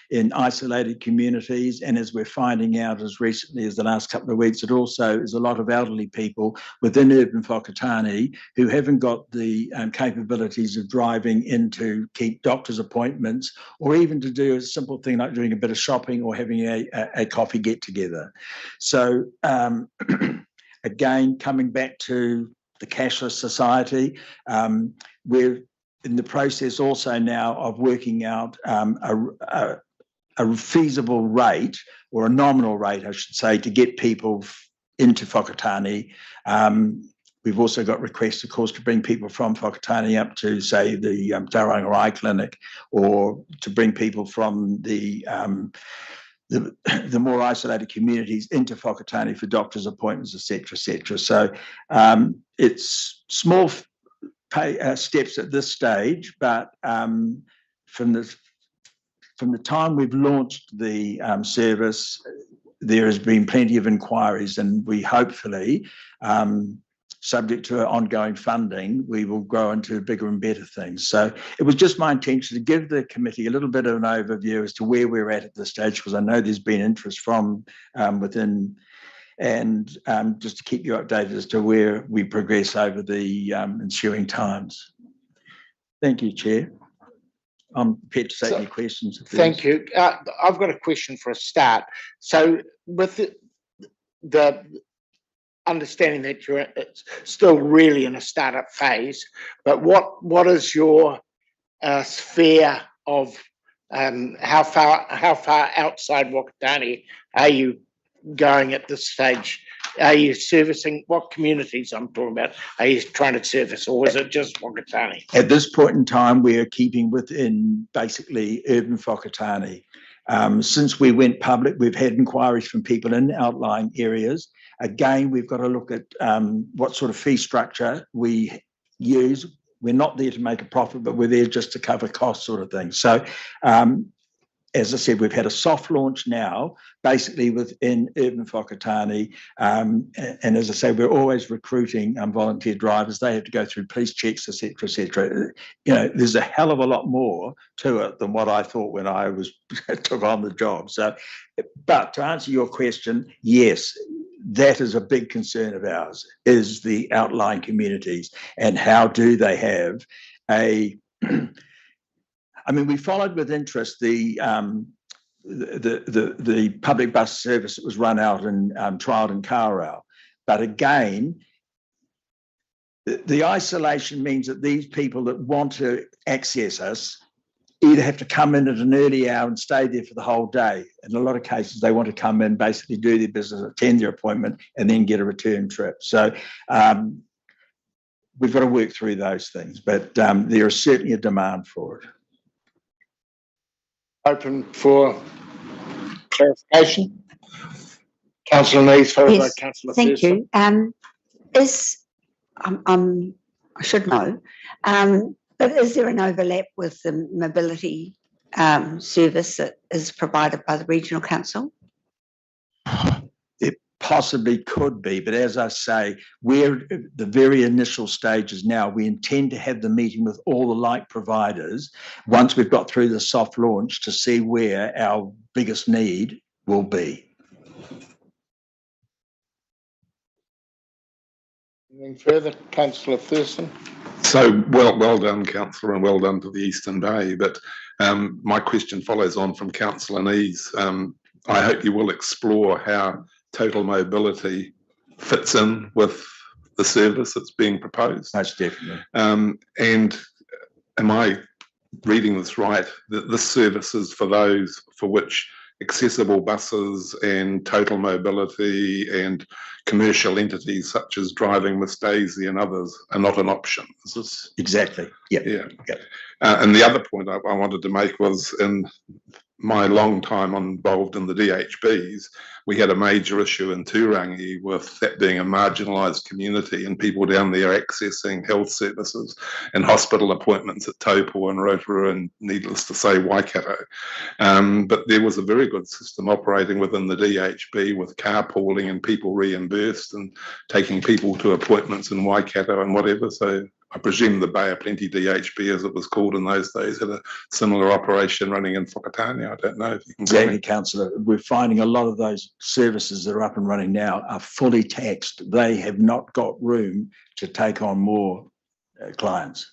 in isolated communities. And as we're finding out as recently as the last couple of weeks, it also is a lot of elderly people within urban Whakatane who haven't got the capabilities of driving in to keep doctor's appointments, or even to do a simple thing like doing a bit of shopping or having a coffee get together. So again, coming back to the cashless society, we're in the process also now of working out a feasible rate, or a nominal rate, I should say, to get people into Whakatane. We've also got requests, of course, to bring people from Whakatane up to, say, the Tauranga Eye Clinic, or to bring people from the more isolated communities into Whakatane for doctor's appointments, et cetera. So it's small steps at this stage, but from the time we've launched the service, there has been plenty of inquiries, and we hopefully, subject to ongoing funding, we will grow into bigger and better things. So it was just my intention to give the committee a little bit of an overview as to where we're at this stage, because I know there's been interest from within, and just to keep you updated as to where we progress over the ensuing times. Thank you, Chair. I'm prepared to take any questions. Thank you. I've got a question for a start. So with the understanding that you're still really in a startup phase, but what is your sphere of how far outside Whakatane are you going at this stage? Are you servicing what communities I'm talking about? Are you trying to service, or is it just Whakatane? At this point in time, we are keeping within basically urban Whakatane. Since we went public, we've had inquiries from people in outlying areas. Again, we've got to look at what sort of fee structure we use. We're not there to make a profit, but we're there just to cover costs, sort of thing. So, as I said, we've had a soft launch now, basically within urban Whakatane. And as I say, we're always recruiting volunteer drivers. They have to go through police checks, et cetera, et cetera. You know, there's a hell of a lot more to it than what I thought when I took on the job. So, but to answer your question, yes, that is a big concern of ours, is the outlying communities, and how do they have I mean, we followed with interest the public bus service that was run out and trialled in Kawerau. But again, the isolation means that these people that want to access us either have to come in at an early hour and stay there for the whole day. In a lot of cases, they want to come in, basically do their business, attend their appointment, and then get a return trip. So we've got to work through those things, but there is certainly a demand for it. Open for clarification. Councillor Neves, followed by Yes, Councillor thank Thurston. you. I should know, but is there an overlap with the mobility service that is provided by the regional council? It possibly could be, but as I say, we're at the very initial stages now. We intend to have the meeting with all the like providers once we've got through the soft launch to see where our biggest need will be. Anything further, Councillor Thurston? So well done, councillor, and well done to the Eastern Bay. But my question follows on from councillor Neves. I hope you will explore how total mobility fits in with the service that's being proposed. Most definitely. And am I reading this right, that this service is for those for which accessible buses and total mobility and commercial entities such as Driving Miss Daisy and others are not an option? Is this? Exactly. Yep. Yeah. Yep. And the other point I wanted to make was, in my long time involved in the DHBs, we had a major issue in Turangi with that being a marginalised community and people down there accessing health services and hospital appointments at Taupo and Rotorua and, needless to say, Waikato. But there was a very good system operating within the DHB with carpooling and people reimbursed and taking people to appointments in Waikato and whatever. So I presume the Bay of Plenty DHB, as it was called in those days, had a similar operation running in Whakatane. I don't know if you can Exactly, councillor. We're finding a lot of those services that are up and running now are fully taxed. They have not got room to take on more clients.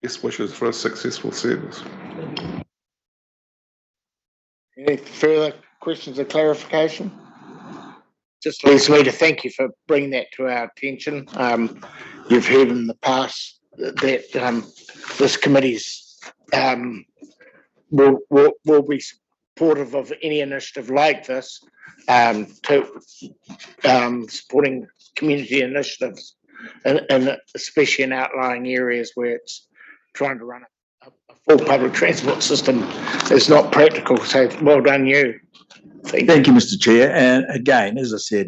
Best wishes for a successful service. Any further questions or clarification? Just leaves me to thank you for bringing that to our attention. You've heard in the past that this committee's will be supportive of any initiative like this, to supporting community initiatives, and especially in outlying areas where it's trying to run a full public transport system is not practical. So well done you. Thank you, Mr. Chair. And again, as I said,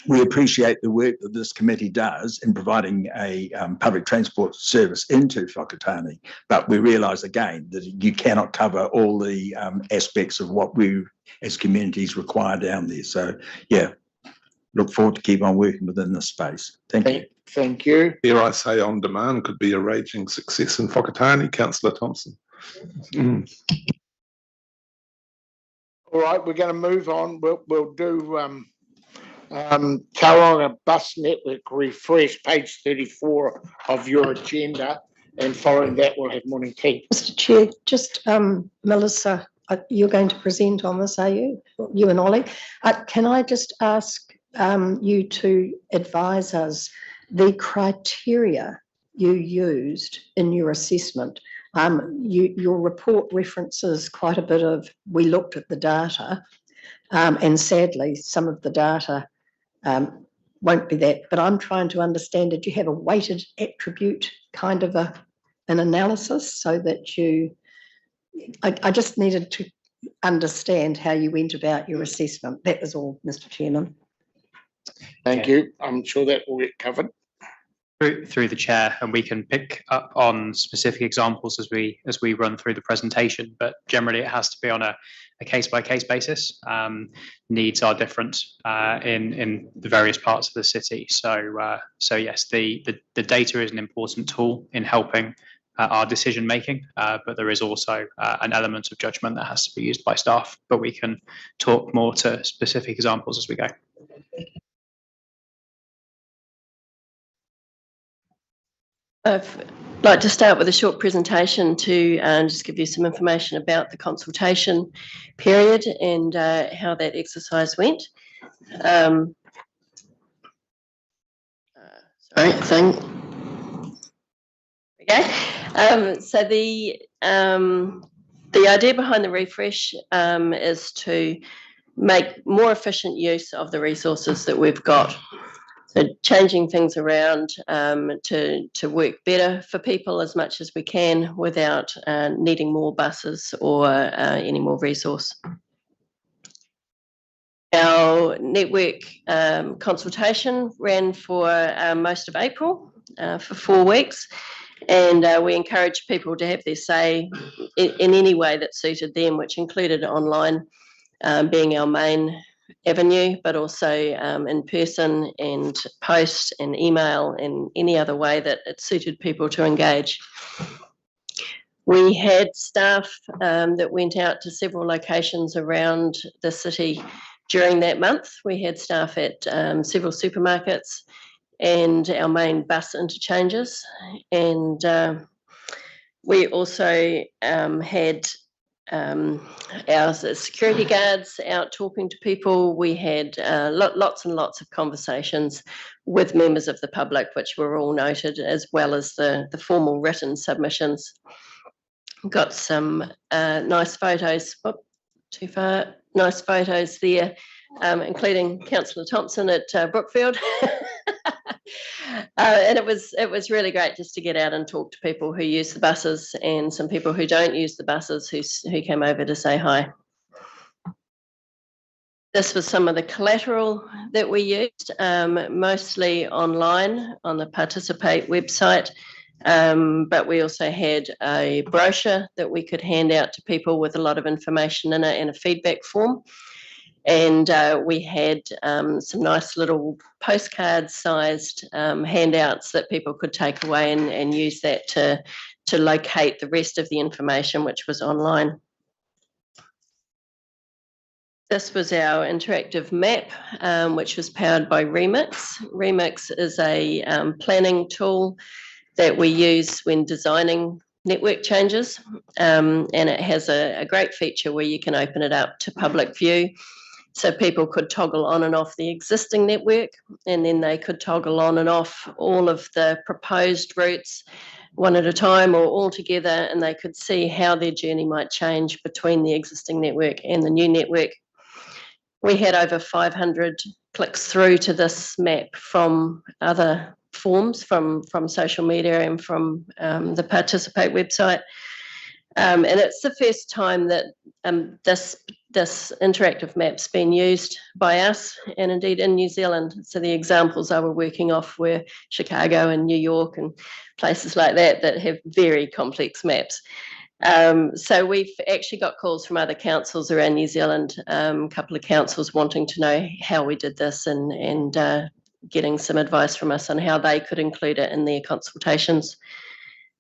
we appreciate the work that this committee does in providing a public transport service into Whakatane, but we realise again that you cannot cover all the aspects of what we as communities require down there. So, yeah, look forward to keep on working within this space. Thank you. Thank you. Dare I say, on demand could be a raging success in Whakatane, Councillor Thompson. All right, we're going to move on. We'll do Tauranga Bus Network refresh, page 34 of your agenda, and following that we'll have morning tea. Mr. Chair, just Melissa, you're going to present on this, are you? You and Ollie. Can I just ask you to advise us the criteria you used in your assessment? Your report references quite a bit of, we looked at the data, and sadly, some of the data won't be that, but I'm trying to understand, did you have a weighted attribute kind of an analysis so that I just needed to understand how you went about your assessment. That was all, Mr. Chairman. Thank you. I'm sure that will get covered. Through the chair, and we can pick up on specific examples as we run through the presentation, but generally it has to be on a case-by-case basis. Needs are different in the various parts of the city. So yes, the data is an important tool in helping our decision making, but there is also an element of judgment that has to be used by staff, but we can talk more to specific examples as we go. I'd like to start with a short presentation to just give you some information about the consultation period and how that exercise went. Sorry, okay. So the idea behind the refresh is to make more efficient use of the resources that we've got. So changing things around to work better for people as much as we can without needing more buses or any more resource. Our network consultation ran for most of April for 4 weeks, and we encouraged people to have their say in any way that suited them, which included online being our main avenue, but also in person and post and email and any other way that it suited people to engage. We had staff that went out to several locations around the city during that month. We had staff at several supermarkets and our main bus interchanges. And we also had our security guards out talking to people. We had lots and lots of conversations with members of the public, which were all noted, as well as the formal written submissions. Got some nice photos, too far, nice photos there, including Councillor Thompson at Brookfield. And it was really great just to get out and talk to people who use the buses and some people who don't use the buses who came over to say hi. This was some of the collateral that we used, mostly online on the Participate website, but we also had a brochure that we could hand out to people with a lot of information in it and a feedback form. And we had some nice little postcard-sized handouts that people could take away and use that to locate the rest of the information, which was online. This was our interactive map, which was powered by Remix. Remix is a planning tool that we use when designing network changes, and it has a great feature where you can open it up to public view. So people could toggle on and off the existing network, and then they could toggle on and off all of the proposed routes one at a time or all together, and they could see how their journey might change between the existing network and the new network. We had over 500 clicks through to this map from other forms, from social media and from the Participate website. And it's the first time that this interactive map's been used by us and indeed in New Zealand. So the examples I were working off were Chicago and New York and places like that that have very complex maps. So we've actually got calls from other councils around New Zealand, a couple of councils wanting to know how we did this and getting some advice from us on how they could include it in their consultations.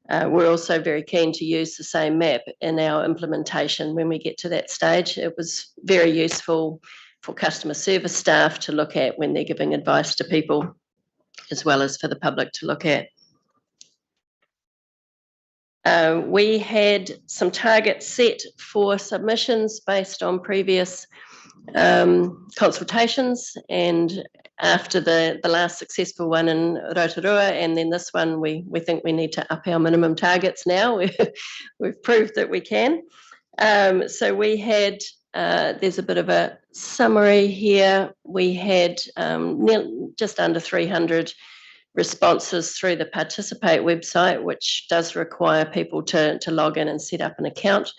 We're also very keen to use the same map in our implementation when we get to that stage. It was very useful for customer service staff to look at when they're giving advice to people, as well as for the public to look at. We had some targets set for submissions based on previous consultations, and after the last successful one in Rotorua and then this one, we think we need to up our minimum targets now. We've proved that we can. So we had, there's a bit of a summary here. We had just under 300 responses through the Participate website, which does require people to log in and set up an account.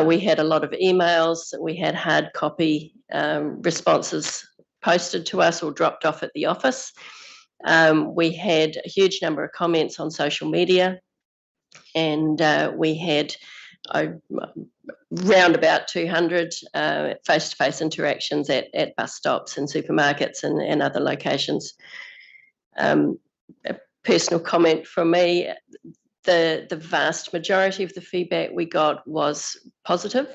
We had a lot of emails. We had hard copy responses posted to us or dropped off at the office. We had a huge number of comments on social media, and we had round about 200 face-to-face interactions at bus stops and supermarkets and other locations. A personal comment from me, the vast majority of the feedback we got was positive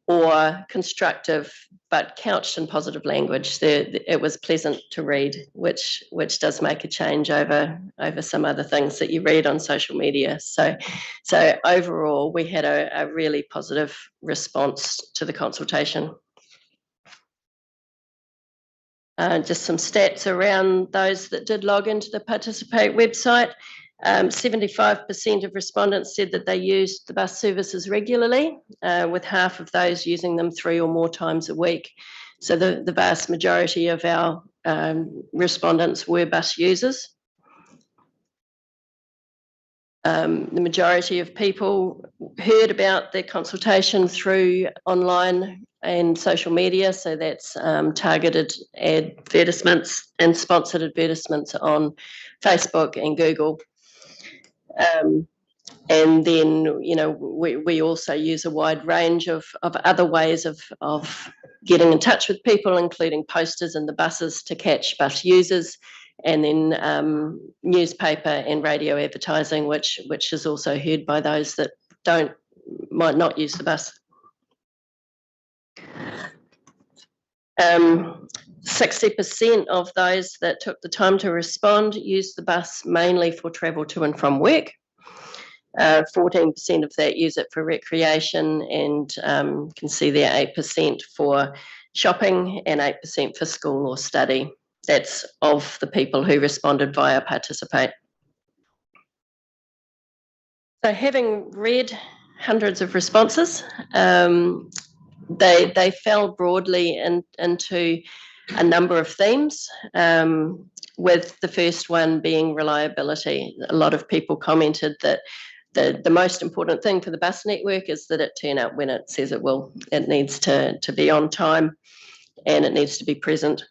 or constructive, but couched in positive language. It was pleasant to read, which does make a change over some other things that you read on social media. So overall, we had a really positive response to the consultation. Just some stats around those that did log into the Participate website. 75% of respondents said that they used the bus services regularly, with half of those using them 3 or more times a week. So the vast majority of our respondents were bus users. The majority of people heard about the consultation through online and social media, so that's targeted advertisements and sponsored advertisements on Facebook and Google. And then, you know, we also use a wide range of other ways of getting in touch with people, including posters in the buses to catch bus users, and then newspaper and radio advertising, which is also heard by those that might not use the bus. 60% of those that took the time to respond used the bus mainly for travel to and from work. 14% of that use it for recreation, and you can see there 8% for shopping and 8% for school or study. That's of the people who responded via Participate. So having read hundreds of responses, they fell broadly into a number of themes, with the first one being reliability. A lot of people commented that the most important thing for the bus network is that it turn up when it says it will. It needs to be on time, and it needs to be present.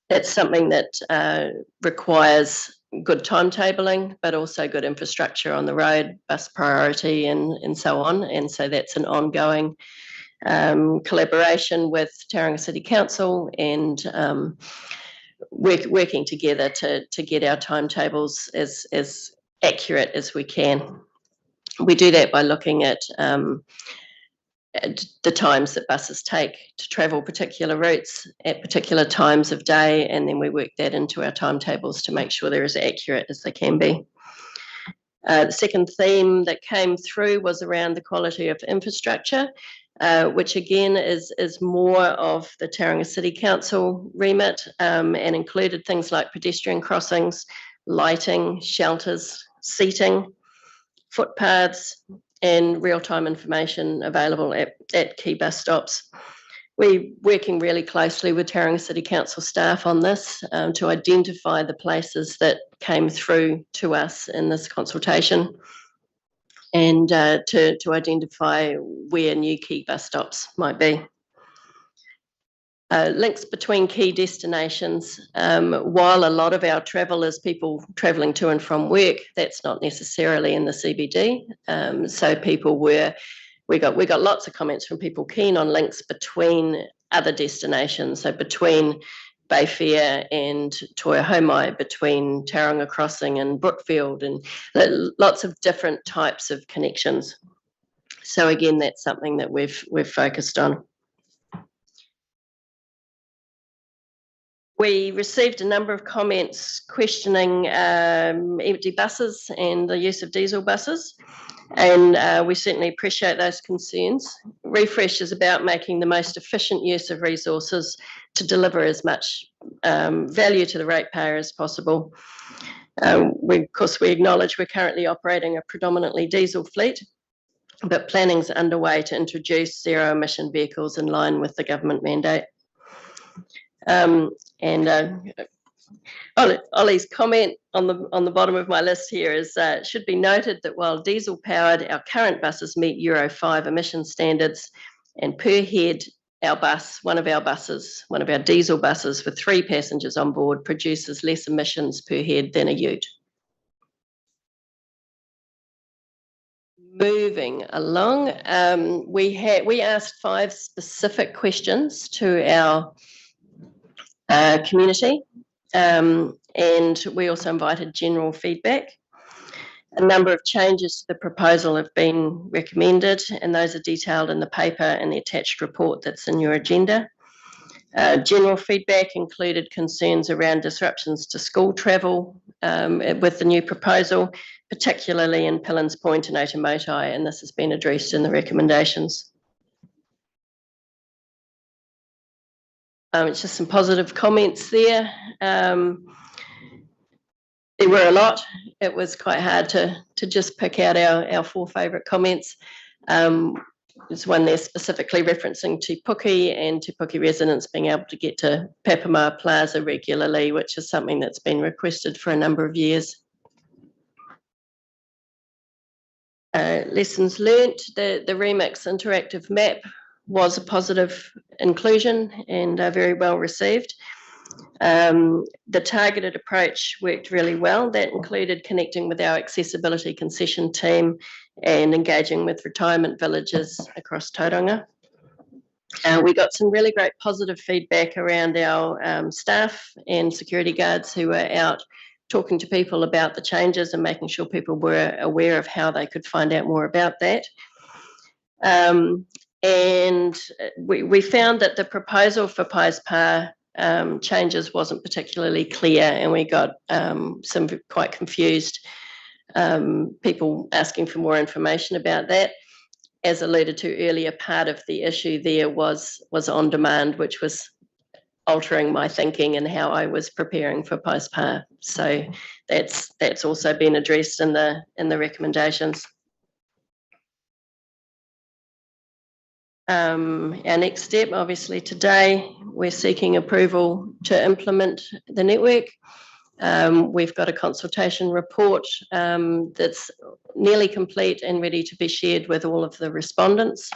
That's something that requires good timetabling, but also good infrastructure on the road, bus priority, and so on. And so that's an ongoing collaboration with Tauranga City Council and working together to get our timetables as accurate as we can. We do that by looking at the times that buses take to travel particular routes at particular times of day, and then we work that into our timetables to make sure they're as accurate as they can be. The second theme that came through was around the quality of infrastructure, which again is more of the Tauranga City Council remit, and included things like pedestrian crossings, lighting, shelters, seating, footpaths, and real-time information available at key bus stops. We're working really closely with Tauranga City Council staff on this to identify the places that came through to us in this consultation, and to identify where new key bus stops might be. Links between key destinations. While a lot of our travel is people travelling to and from work, that's not necessarily in the CBD. So we got lots of comments from people keen on links between other destinations. So between Bayfair and Toa Homai, between Tauranga Crossing and Brookfield, and lots of different types of connections. So again, that's something that we've focused on. We received a number of comments questioning empty buses and the use of diesel buses, and we certainly appreciate those concerns. Refresh is about making the most efficient use of resources to deliver as much value to the ratepayer as possible. Of course, we acknowledge we're currently operating a predominantly diesel fleet, but planning's underway to introduce zero-emission vehicles in line with the government mandate. Ollie's comment on the bottom of my list here is should be noted that while diesel powered, our current buses meet Euro 5 emission standards, and per head one of our diesel buses with 3 passengers on board produces less emissions per head than a ute. Moving along, we asked 5 specific questions to our community, and we also invited general feedback. A number of changes to the proposal have been recommended, and those are detailed in the paper and the attached report that's in your agenda. General feedback included concerns around disruptions to school travel with the new proposal, particularly in Pillins Point and Otamotai, and this has been addressed in the recommendations. It's just some positive comments there. There were a lot. It was quite hard to just pick out our 4 favourite comments. There's one there specifically referencing Te Puke and Te Puke residents being able to get to Papamoa Plaza regularly, which is something that's been requested for a number of years. Lessons learnt, the Remix interactive map was a positive inclusion and very well received. The targeted approach worked really well. That included connecting with our accessibility concession team and engaging with retirement villages across Tauranga. We got some really great positive feedback around our staff and security guards who were out talking to people about the changes and making sure people were aware of how they could find out more about that. And we found that the proposal for Pies Pa changes wasn't particularly clear, and we got some quite confused people asking for more information about that. As alluded to earlier, part of the issue there was on demand, which was altering my thinking and how I was preparing for Pies Pa. So that's also been addressed in the recommendations. Our next step, obviously today, we're seeking approval to implement the network. We've got a consultation report that's nearly complete and ready to be shared with all of the respondents.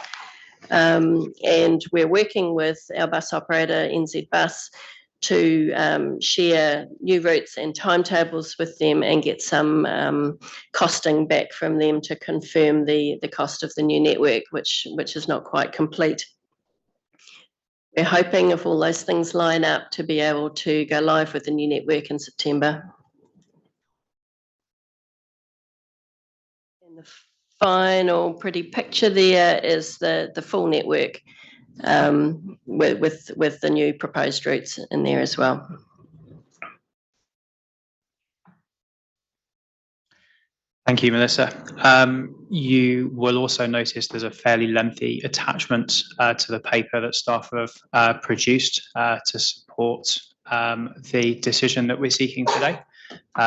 And we're working with our bus operator, NZ Bus, to share new routes and timetables with them and get some costing back from them to confirm the cost of the new network, which is not quite complete. We're hoping, if all those things line up, to be able to go live with the new network in September. And the final pretty picture there is the full network with the new proposed routes in there as well. Thank you, Melissa. You will also notice there's a fairly lengthy attachment to the paper that staff have produced to support the decision that we're seeking today.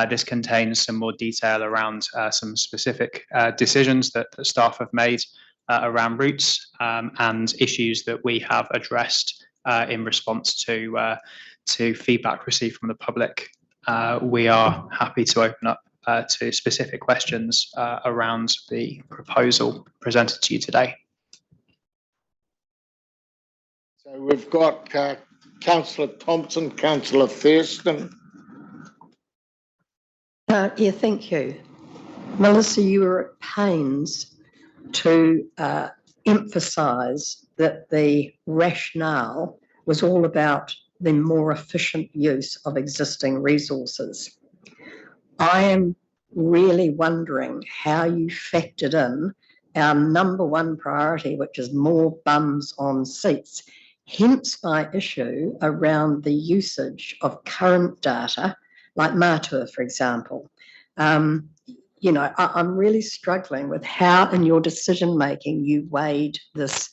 This contains some more detail around some specific decisions that staff have made around routes and issues that we have addressed in response to feedback received from the public. We are happy to open up to specific questions around the proposal presented to you today. So we've got Councillor Thompson, Councillor Thurston. Yeah, thank you. Melissa, you were at pains to emphasise that the rationale was all about the more efficient use of existing resources. I am really wondering how you factored in our number one priority, which is more bums on seats, hence my issue around the usage of current data, like Matua, for example. You know, I'm really struggling with how in your decision-making you weighed this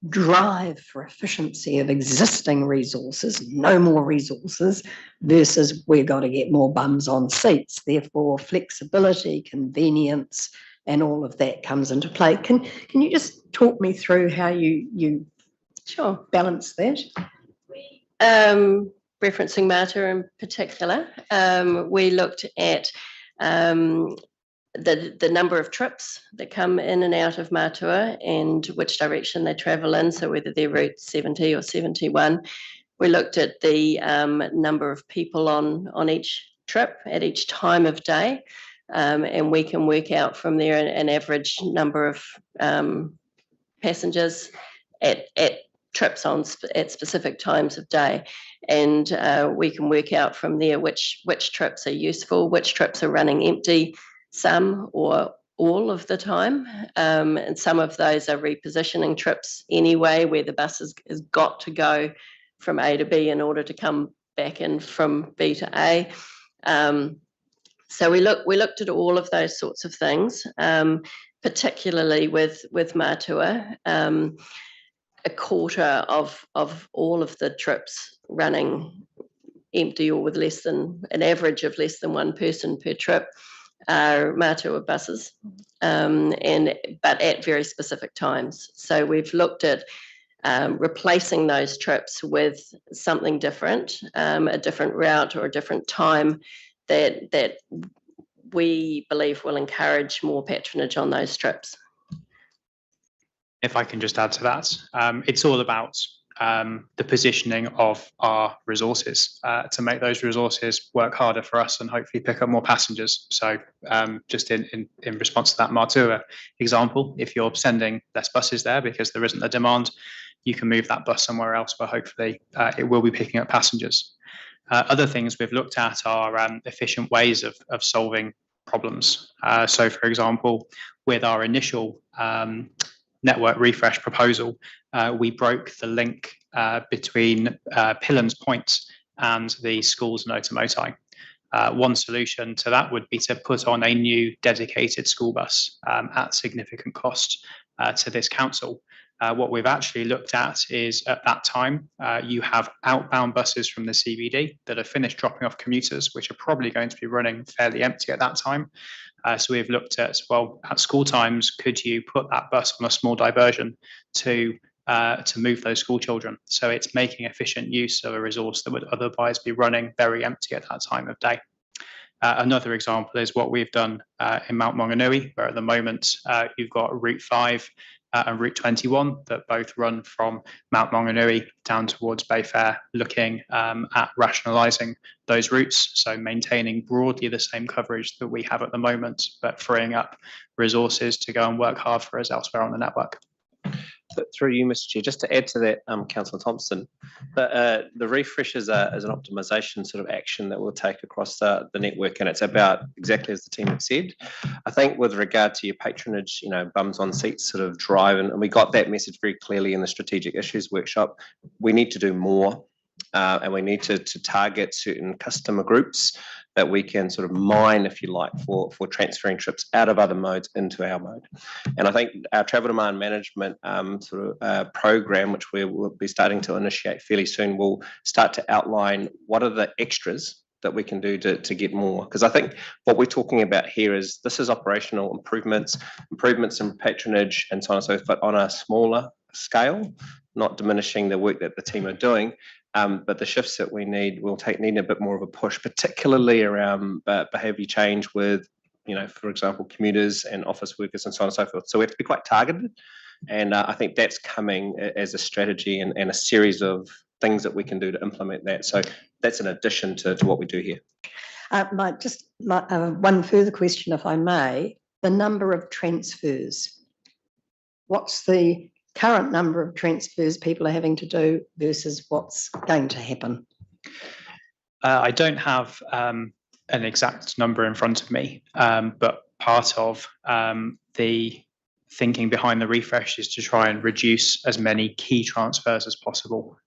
drive for efficiency of existing resources, no more resources, versus we've got to get more bums on seats. Therefore, flexibility, convenience, and all of that comes into play. Can you just talk me through how you Sure. balance that? Referencing Matua in particular, we looked at the number of trips that come in and out of Matua and which direction they travel in, so whether they're Route 70 or 71. We looked at the number of people on each trip at each time of day, and we can work out from there an average number of passengers at trips at specific times of day. And we can work out from there which trips are useful, which trips are running empty, some or all of the time, and some of those are repositioning trips anyway, where the bus has got to go from A to B in order to come back in from B to A. So we looked at all of those sorts of things, particularly with Matua. a quarter of all of the trips running empty or with less than an average of less than one person per trip are Matua buses, but at very specific times. So we've looked at replacing those trips with something different, a different route or a different time that we believe will encourage more patronage on those trips. If I can just add to that, it's all about the positioning of our resources to make those resources work harder for us and hopefully pick up more passengers. So just in response to that Matua example, if you're sending less buses there because there isn't a demand, you can move that bus somewhere else where hopefully it will be picking up passengers. Other things we've looked at are efficient ways of solving problems. So for example, with our initial network refresh proposal, we broke the link between Pillans Point and the schools in Otamotai. One solution to that would be to put on a new dedicated school bus at significant cost to this council. What we've actually looked at is at that time, you have outbound buses from the CBD that are finished dropping off commuters, which are probably going to be running fairly empty at that time. So we've looked at, well, at school times, could you put that bus on a small diversion to move those school children? So it's making efficient use of a resource that would otherwise be running very empty at that time of day. Another example is what we've done in Mount Maunganui, where at the moment you've got Route 5 and Route 21 that both run from Mount Maunganui down towards Bayfair, looking at rationalising those routes, so maintaining broadly the same coverage that we have at the moment, but freeing up resources to go and work hard for us elsewhere on the network. Through you, Mr. Chair, just to add to that, Councillor Thompson, the refresh is an optimisation sort of action that we'll take across the network, and it's about exactly as the team have said. I think with regard to your patronage, bums on seats sort of drive, and we got that message very clearly in the strategic issues workshop. We need to do more, and we need to target certain customer groups that we can sort of mine, if you like, for transferring trips out of other modes into our mode. And I think our travel demand management program, which we will be starting to initiate fairly soon, will start to outline what are the extras that we can do to get more. Because I think what we're talking about here is this is operational improvements in patronage and so on and so forth, but on a smaller scale, not diminishing the work that the team are doing. But the shifts that we need will need a bit more of a push, particularly around behaviour change with, for example, commuters and office workers and so on and so forth. So we have to be quite targeted. And I think that's coming as a strategy and a series of things that we can do to implement that. So that's an addition to what we do here. One further question, if I may. The number of transfers. What's the current number of transfers people are having to do versus what's going to happen? I don't have an exact number in front of me, but part of the thinking behind the refresh is to try and reduce as many key transfers as possible.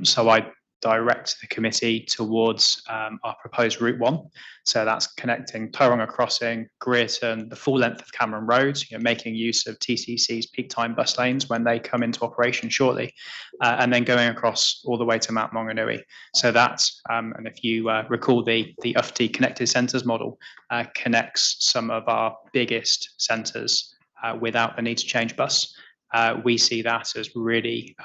So I direct the committee towards our proposed Route 1. So that's connecting Tauranga Crossing, Greerton, the full length of Cameron Road, making use of TCC's peak time bus lanes when they come into operation shortly, and then going across all the way to Mount Maunganui. So that's, and if you recall the UFT Connected Centres model, connects some of our biggest centres without the need to change bus. We see that as really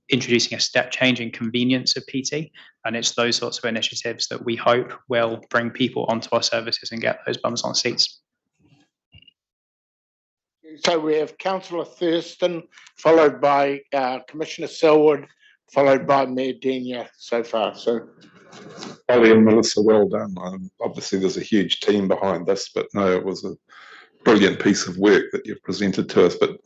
introducing a step change in convenience of PT, and it's those sorts of initiatives that we hope will bring people onto our services and get those bums on seats. So we have Councillor Thurston, followed by Commissioner Selwood, followed by Mayor Denia so far. So, Ollie and Melissa, well done. Obviously, there's a huge team behind this, but no, it was a brilliant piece of work that you've presented to us. But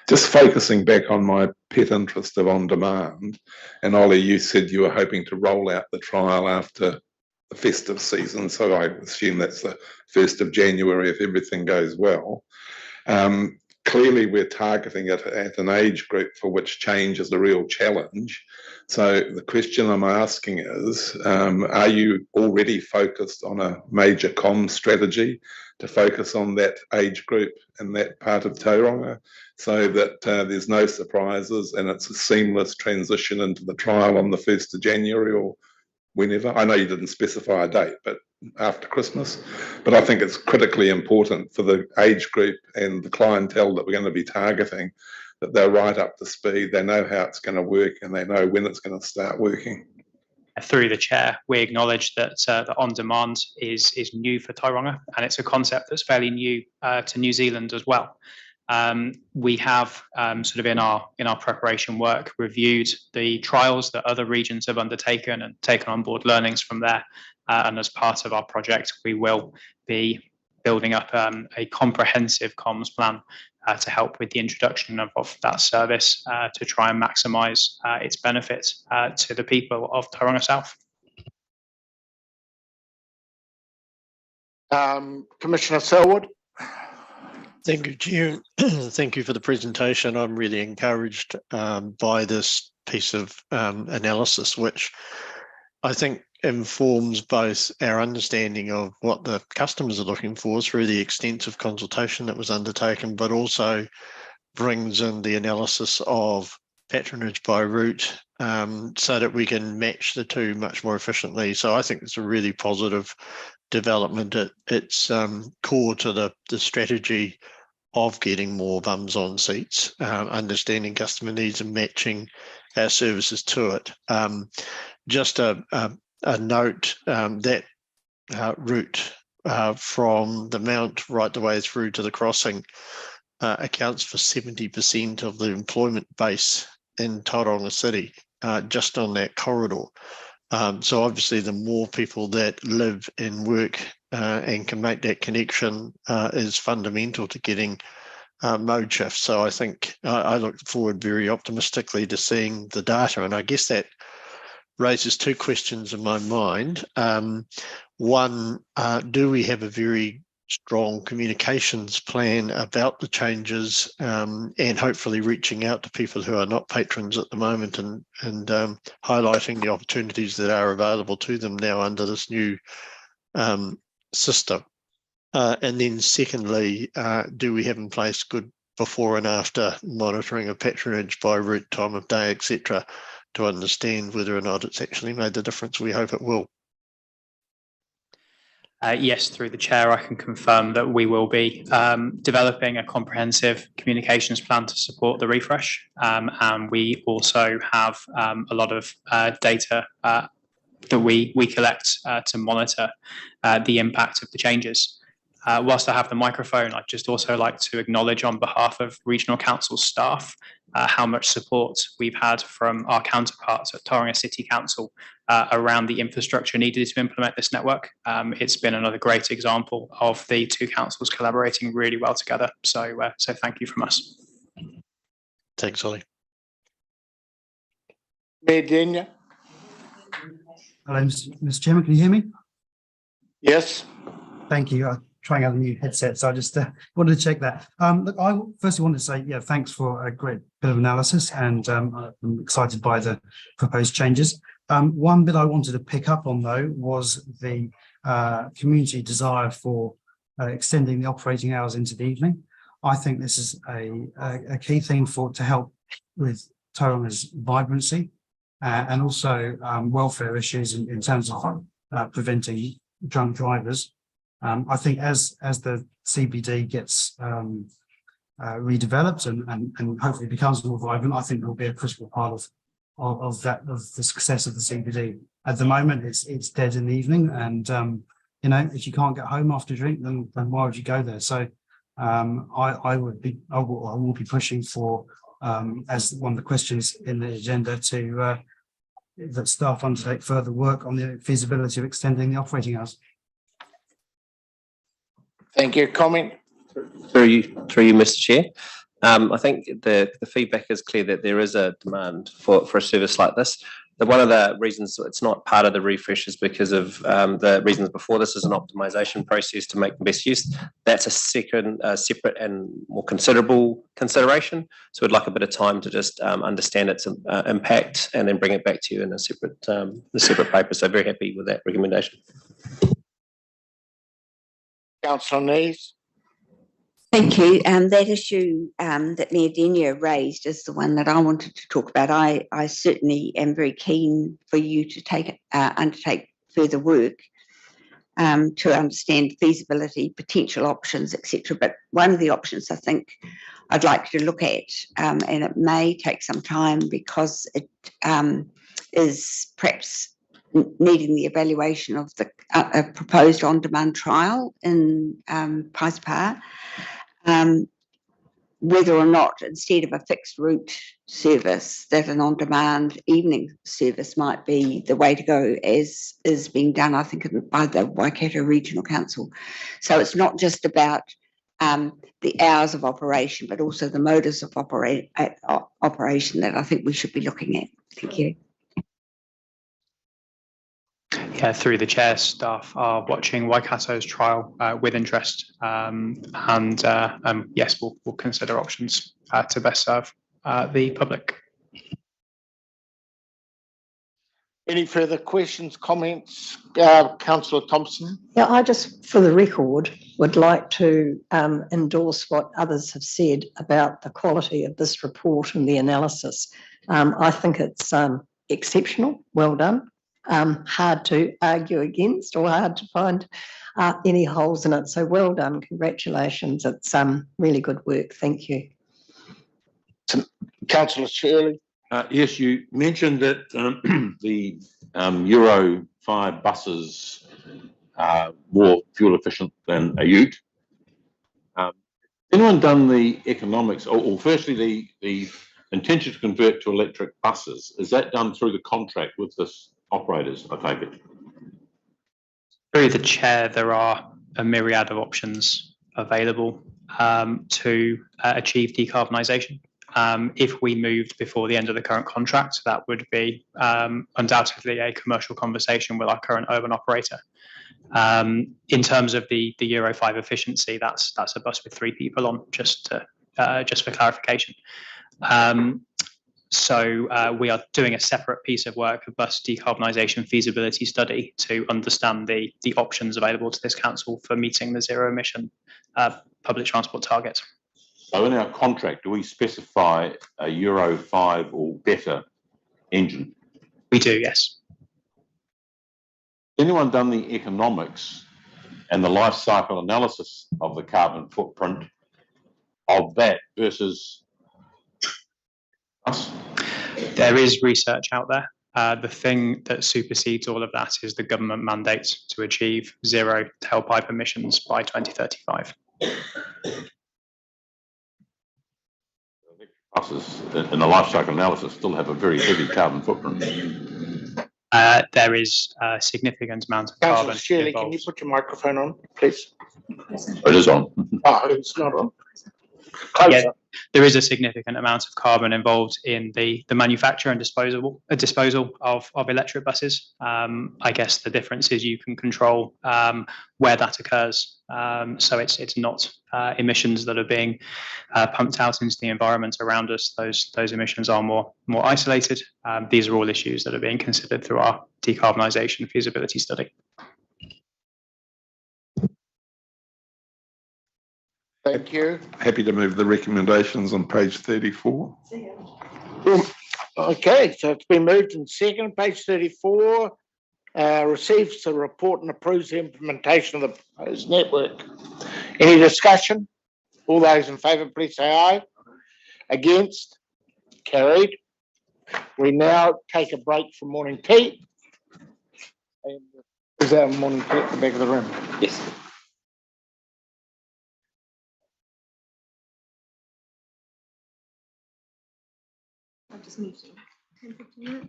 just focusing back on my pet interest of on demand, and Ollie, you said you were hoping to roll out the trial after the festive season, so I assume that's the 1st of January if everything goes well. clearly we're targeting it at an age group for which change is a real challenge. So the question I'm asking is, are you already focused on a major comms strategy to focus on that age group in that part of Tauranga, so that there's no surprises and it's a seamless transition into the trial on the 1st of January or whenever? I know you didn't specify a date, but after Christmas. But I think it's critically important for the age group and the clientele that we're going to be targeting that they're right up to speed, they know how it's going to work, and they know when it's going to start working. Through the chair, we acknowledge that the on-demand is new for Tauranga, and it's a concept that's fairly new to New Zealand as well. We have sort of in our preparation work reviewed the trials that other regions have undertaken and taken on board learnings from there. And as part of our project, we will be building up a comprehensive comms plan to help with the introduction of that service to try and maximise its benefits to the people of Tauranga South. Commissioner Selwood. Thank you, Chair. Thank you for the presentation. I'm really encouraged by this piece of analysis, which I think informs both our understanding of what the customers are looking for through the extensive consultation that was undertaken, but also brings in the analysis of patronage by route so that we can match the two much more efficiently. So I think it's a really positive development. It's core to the strategy of getting more bums on seats, understanding customer needs and matching our services to it. Just a note that route from the Mount right the way through to the crossing accounts for 70% of the employment base in Tauranga City, just on that corridor. So obviously the more people that live and work and can make that connection is fundamental to getting mode shift. So I think I look forward very optimistically to seeing the data, and I guess that raises two questions in my mind. One, do we have a very strong communications plan about the changes and hopefully reaching out to people who are not patrons at the moment and highlighting the opportunities that are available to them now under this new system? And then secondly, do we have in place good before and after monitoring of patronage by route, time of day, etc., to understand whether or not it's actually made the difference we hope it will? Yes, through the chair, I can confirm that we will be developing a comprehensive communications plan to support the refresh. And we also have a lot of data that we collect to monitor the impact of the changes. Whilst I have the microphone, I'd just also like to acknowledge on behalf of Regional Council staff how much support we've had from our counterparts at Tauranga City Council around the infrastructure needed to implement this network. It's been another great example of the two councils collaborating really well together. So thank you from us. Thanks, Ollie. Mayor Denia. Hello, Mr. Chairman, can you hear me? Yes. Thank you. I'm trying out a new headset, so I just wanted to check that. Look, I firstly wanted to say, yeah, thanks for a great bit of analysis, and I'm excited by the proposed changes. One bit I wanted to pick up on, though, was the community desire for extending the operating hours into the evening. I think this is a key thing to help with Tauranga's vibrancy and also welfare issues in terms of preventing drunk drivers. I think as the CBD gets redeveloped and hopefully becomes more vibrant, I think it will be a critical part of the success of the CBD. At the moment, it's dead in the evening, and if you can't get home after a drink, then why would you go there? So I will be pushing for, as one of the questions in the agenda, to that staff undertake further work on the feasibility of extending the operating hours. Thank you. Comment? Through you, Mr. Chair. I think the feedback is clear that there is a demand for a service like this. one of the reasons it's not part of the refresh is because of the reasons before. This is an optimization process to make the best use. That's a separate and more considerable consideration. So we'd like a bit of time to just understand its impact and then bring it back to you in a separate paper. So very happy with that recommendation. Councillor Nees. Thank you. That issue that Mayor Denyer raised is the one that I wanted to talk about. I certainly am very keen for you to undertake further work to understand feasibility, potential options, etc. But one of the options I think I'd like you to look at, and it may take some time because it is perhaps needing the evaluation of the proposed on-demand trial in Paisapa. Whether or not instead of a fixed route service that an on-demand evening service might be the way to go, as is being done, I think, by the Waikato Regional Council. So it's not just about the hours of operation, but also the modus of operation that I think we should be looking at. Thank you. Yeah, through the chair, staff are watching Waikato's trial with interest, and yes, we'll consider options to best serve the public. Any further questions, comments? Councillor Thompson. Yeah, I just, for the record, would like to endorse what others have said about the quality of this report and the analysis. I think it's exceptional. Well done. Hard to argue against or hard to find any holes in it. So well done. Congratulations. It's really good work. Thank you. Councillor Shirley. Yes, you mentioned that the Euro 5 buses are more fuel efficient than a ute. Anyone done the economics, or firstly the intention to convert to electric buses, is that done through the contract with this operators, I take it? Through the chair, there are a myriad of options available to achieve decarbonisation. If we moved before the end of the current contract, that would be undoubtedly a commercial conversation with our current urban operator. In terms of the Euro 5 efficiency, that's a bus with 3 people on, just for clarification. So we are doing a separate piece of work, a bus decarbonisation feasibility study, to understand the options available to this council for meeting the zero emission public transport targets. So in our contract, do we specify a Euro 5 or better engine? We do, yes. Anyone done the economics and the life cycle analysis of the carbon footprint of that versus us? There is research out there. The thing that supersedes all of that is the government mandate to achieve zero tailpipe emissions by 2035. Buses in the life cycle analysis still have a very heavy carbon footprint. There is a significant amount of Councillor carbon Shirley, involved. can you put your microphone on, please? It is on. Oh, it's not on. Closer. Yeah, there is a significant amount of carbon involved in the manufacture and disposal of electric buses. I guess the difference is you can control where that occurs. So it's not emissions that are being pumped out into the environment around us. Those emissions are more isolated. These are all issues that are being considered through our decarbonisation feasibility study. Thank you. Happy to move the recommendations on page 34. Okay, so it's been moved and second. Page 34 receives the report and approves the implementation of the proposed network. Any discussion? All those in favour, please say aye. Against? Carried. We now take a break for morning tea. Is our morning tea at the back of the room? Yes. I just need to 10, 15 minutes.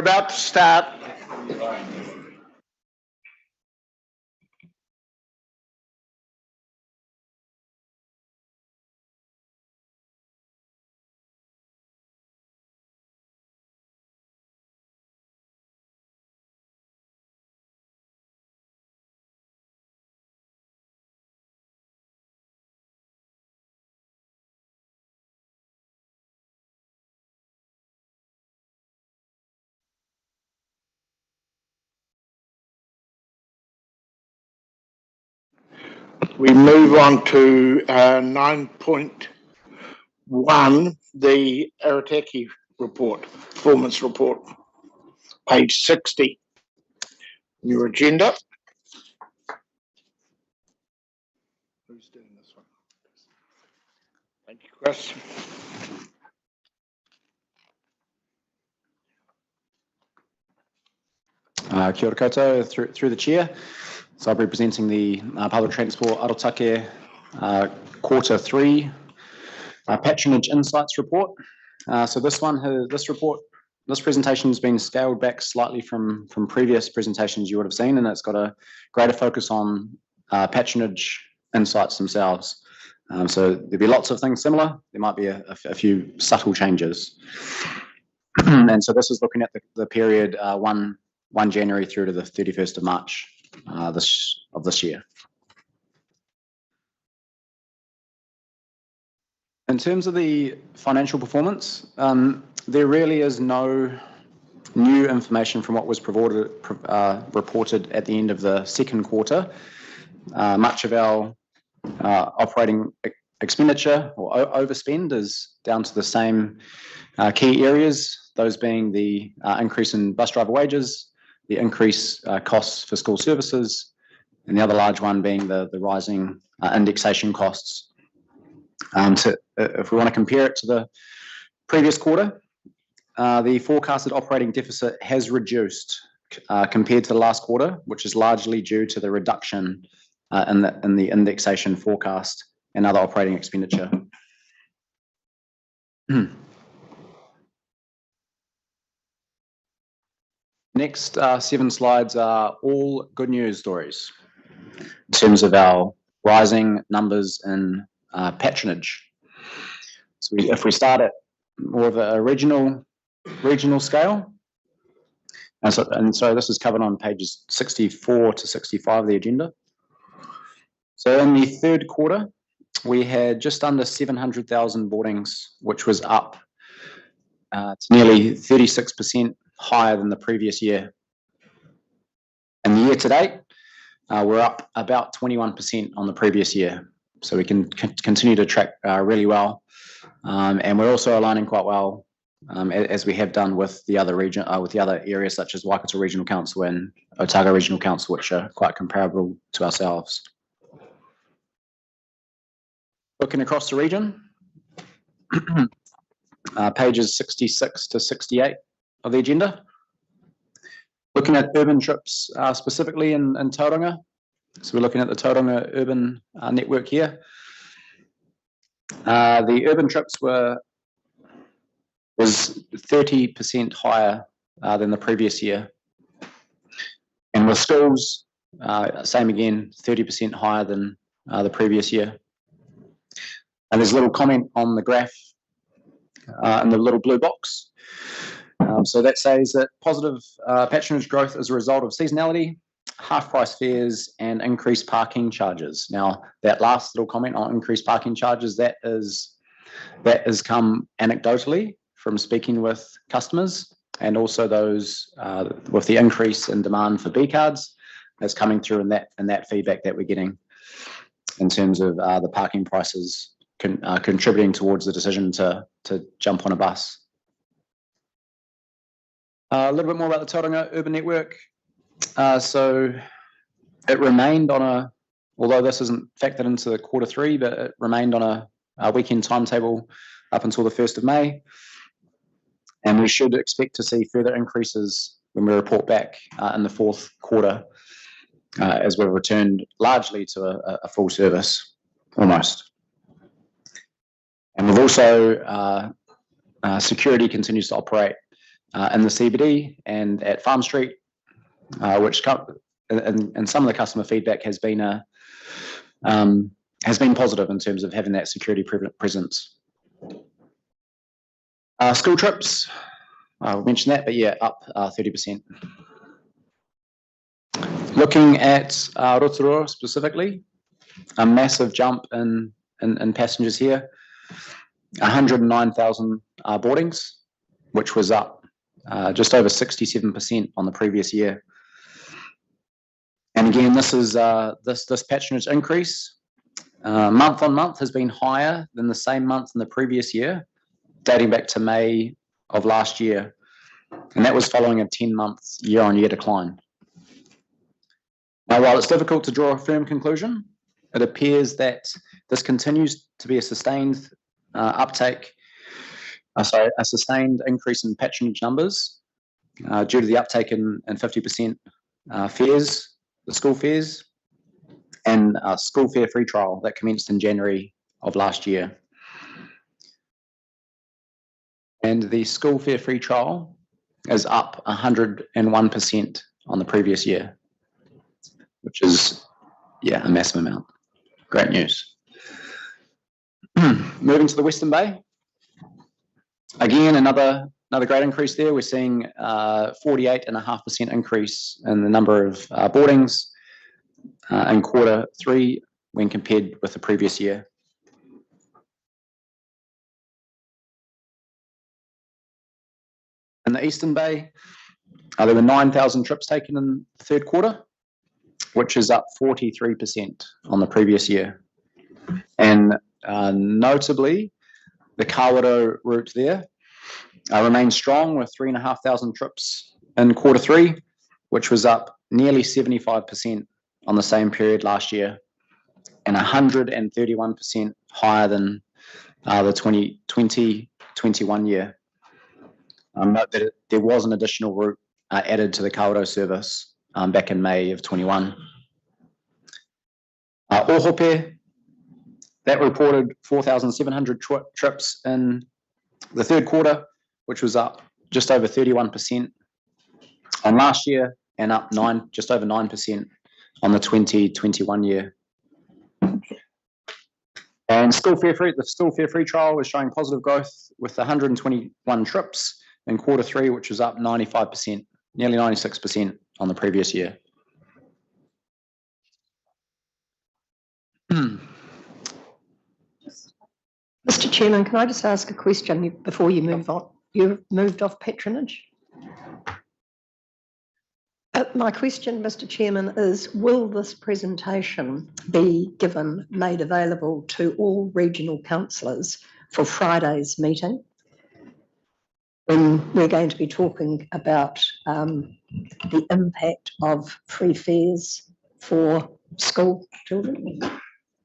about to start. We move on to 9.1, the Arataki report, performance report, page 60. Your agenda. Who's doing this one? Thank you, Chris. Kia ora koutou, through the chair. So I'll be presenting the Public Transport Arotake Q3 Patronage Insights report. So this presentation has been scaled back slightly from previous presentations you would have seen, and it's got a greater focus on patronage insights themselves. So there'll be lots of things similar. There might be a few subtle changes. And so this is looking at the period 1 January through to the 31st of March this year. In terms of the financial performance, there really is no new information from what was reported at the end of the second quarter. Much of our operating expenditure or overspend is down to the same key areas, those being the increase in bus driver wages, the increased costs for school services, and the other large one being the rising indexation costs. If we want to compare it to the previous quarter, the forecasted operating deficit has reduced compared to the last quarter, which is largely due to the reduction in the indexation forecast and other operating expenditure. Next 7 slides are all good news stories in terms of our rising numbers in patronage. So if we start at more of a regional scale, and so this is covered on pages 64 to 65 of the agenda. So in the third quarter, we had just under 700,000 boardings, which was up to nearly 36% higher than the previous year. And the year to date, we're up about 21% on the previous year. So we can continue to track really well. And we're also aligning quite well, as we have done with the other areas such as Waikato Regional Council and Otago Regional Council, which are quite comparable to ourselves. Looking across the region, pages 66 to 68 of the agenda. Looking at urban trips specifically in Tauranga. So we're looking at the Tauranga urban network here. The urban trips was 30% higher than the previous year. And with schools, same again, 30% higher than the previous year. And there's a little comment on the graph in the little blue box. So that says that positive patronage growth as a result of seasonality, half-price fares, and increased parking charges. Now, that last little comment on increased parking charges, that has come anecdotally from speaking with customers, and also those with the increase in demand for B cards that's coming through in that feedback that we're getting in terms of the parking prices contributing towards the decision to jump on a bus. A little bit more about the Tauranga urban network. So it remained on although this isn't factored into the Q3, but it remained on a weekend timetable up until the 1st of May. And we should expect to see further increases when we report back in the fourth quarter, as we've returned largely to a full service, almost. And we've also, security continues to operate in the CBD and at Farm Street, and some of the customer feedback has been positive in terms of having that security presence. School trips, I mentioned that, but yeah, up 30%. Looking at Rotorua specifically, a massive jump in passengers here, 109,000 boardings, which was up just over 67% on the previous year. And again, this is this patronage increase month on month has been higher than the same month in the previous year, dating back to May of last year, and that was following a 10-month year-on-year decline. Now, while it's difficult to draw a firm conclusion, it appears that this continues to be a sustained a sustained increase in patronage numbers due to the uptake in 50% fares, the school fares, and school fare free trial that commenced in January of last year. And the school fare free trial is up 101% on the previous year, which is, yeah, a massive amount. Great news. Moving to the Western Bay. Again, another great increase there. We're seeing 48.5% increase in the number of boardings in Q3 when compared with the previous year. In the Eastern Bay, there were 9,000 trips taken in the third quarter, which is up 43% on the previous year. And notably, the Kawerau route there remains strong with 3,500 trips in Q3, which was up nearly 75% on the same period last year and 131% higher than the 2021 year. Note that there was an additional route added to the Kawerau service back in May of 21. Ohope, that reported 4,700 trips in the third quarter, which was up just over 31% on last year and up just over 9% on the 2021 year. And the school fare free trial was showing positive growth with 121 trips in Q3, which was up 95%, nearly 96% on the previous year. Mr. Chairman, can I just ask a question before you move on? You've moved off patronage. My question, Mr. Chairman, is will this presentation be made available to all regional councillors for Friday's meeting? When we're going to be talking about the impact of free fares for school children?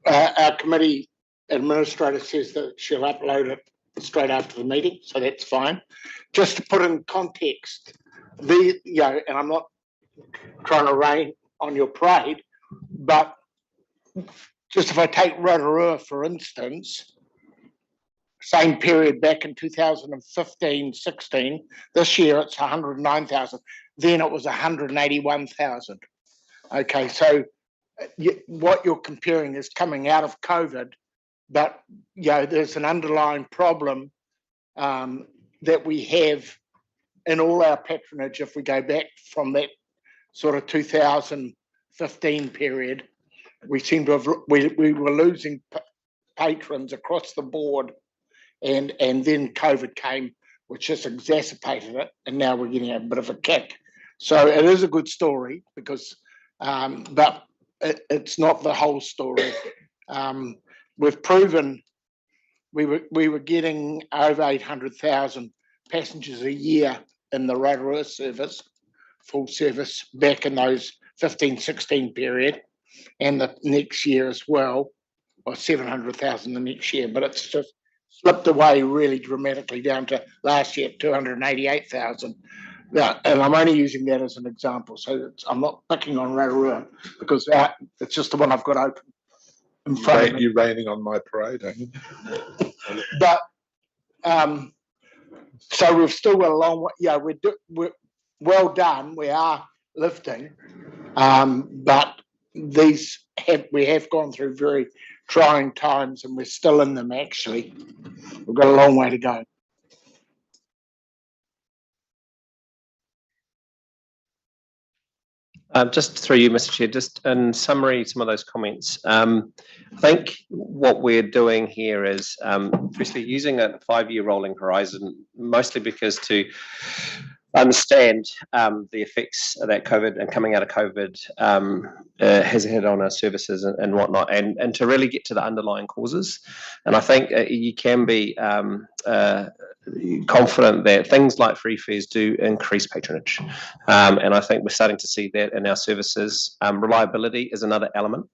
Our committee administrator says that she'll upload it straight after the meeting, so that's fine. Just to put in context, and I'm not trying to rain on your parade, but just if I take Rotorua, for instance, same period back in 2015-16, this year it's 109,000. Then it was 181,000. Okay, so what you're comparing is coming out of COVID, but there's an underlying problem that we have in all our patronage. If we go back from that sort of 2015 period, we seem to have we were losing patrons across the board, and then COVID came, which just exacerbated it, and now we're getting a bit of a kick. So it is a good story because, but it's not the whole story. We've proven we were getting over 800,000 passengers a year in the Rotorua service, full service, back in those 15-16 period, and the next year as well, or 700,000 the next year, but it's just slipped away really dramatically down to last year 288,000. Now, and I'm only using that as an example, so I'm not picking on Rotorua because it's just the one I've got open in front of me. You're raining on my parade, aren't you? But So we've still got a long way. Yeah, we're well done. We are lifting, but we have gone through very trying times, and we're still in them. Actually, we've got a long way to go. Just through you, Mr. Chair, just in summary, some of those comments. I think what we're doing here is firstly using a 5-year rolling horizon, mostly because to understand the effects that COVID and coming out of COVID has had on our services and whatnot, and to really get to the underlying causes. And I think you can be confident that things like free fares do increase patronage. And I think we're starting to see that in our services. Reliability is another element.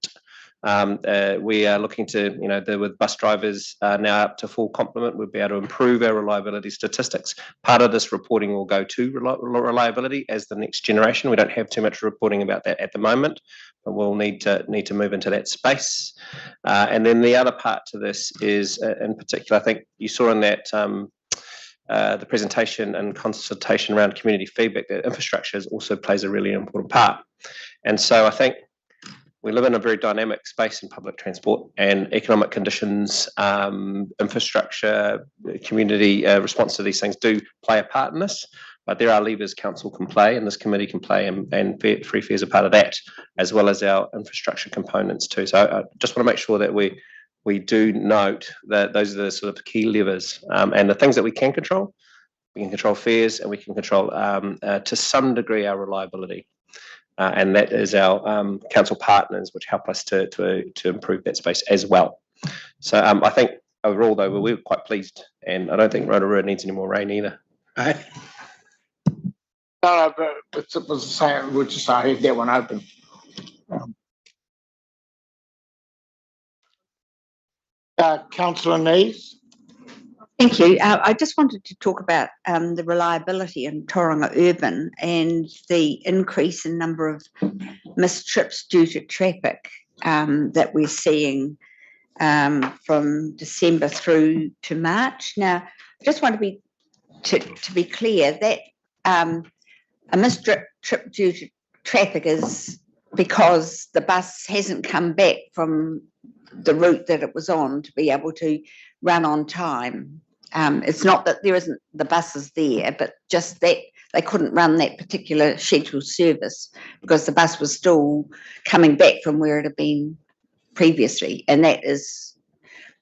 We are looking to, with bus drivers now up to full complement, we'll be able to improve our reliability statistics. Part of this reporting will go to reliability as the next generation. We don't have too much reporting about that at the moment, but we'll need to move into that space. And then the other part to this is, in particular, I think you saw in that the presentation and consultation around community feedback, that infrastructure also plays a really important part. And so I think we live in a very dynamic space in public transport, and economic conditions, infrastructure, community response to these things do play a part in this. But there are levers council can play and this committee can play, and free fares are part of that, as well as our infrastructure components too. So I just want to make sure that we do note that those are the sort of key levers, and the things that we can control fares, and we can control to some degree our reliability. And that is our council partners, which help us to improve that space as well. So I think overall, though, we're quite pleased, and I don't think Rotorua needs any more rain either. No, but it was the same. We'll just I had that one open. Councillor Nees. Thank you. I just wanted to talk about the reliability in Tauranga Urban and the increase in number of missed trips due to traffic that we're seeing from December through to March. Now, I just want to be clear that a missed trip due to traffic is because the bus hasn't come back from the route that it was on to be able to run on time. It's not that there isn't the buses there, but just that they couldn't run that particular scheduled service because the bus was still coming back from where it had been previously, and that is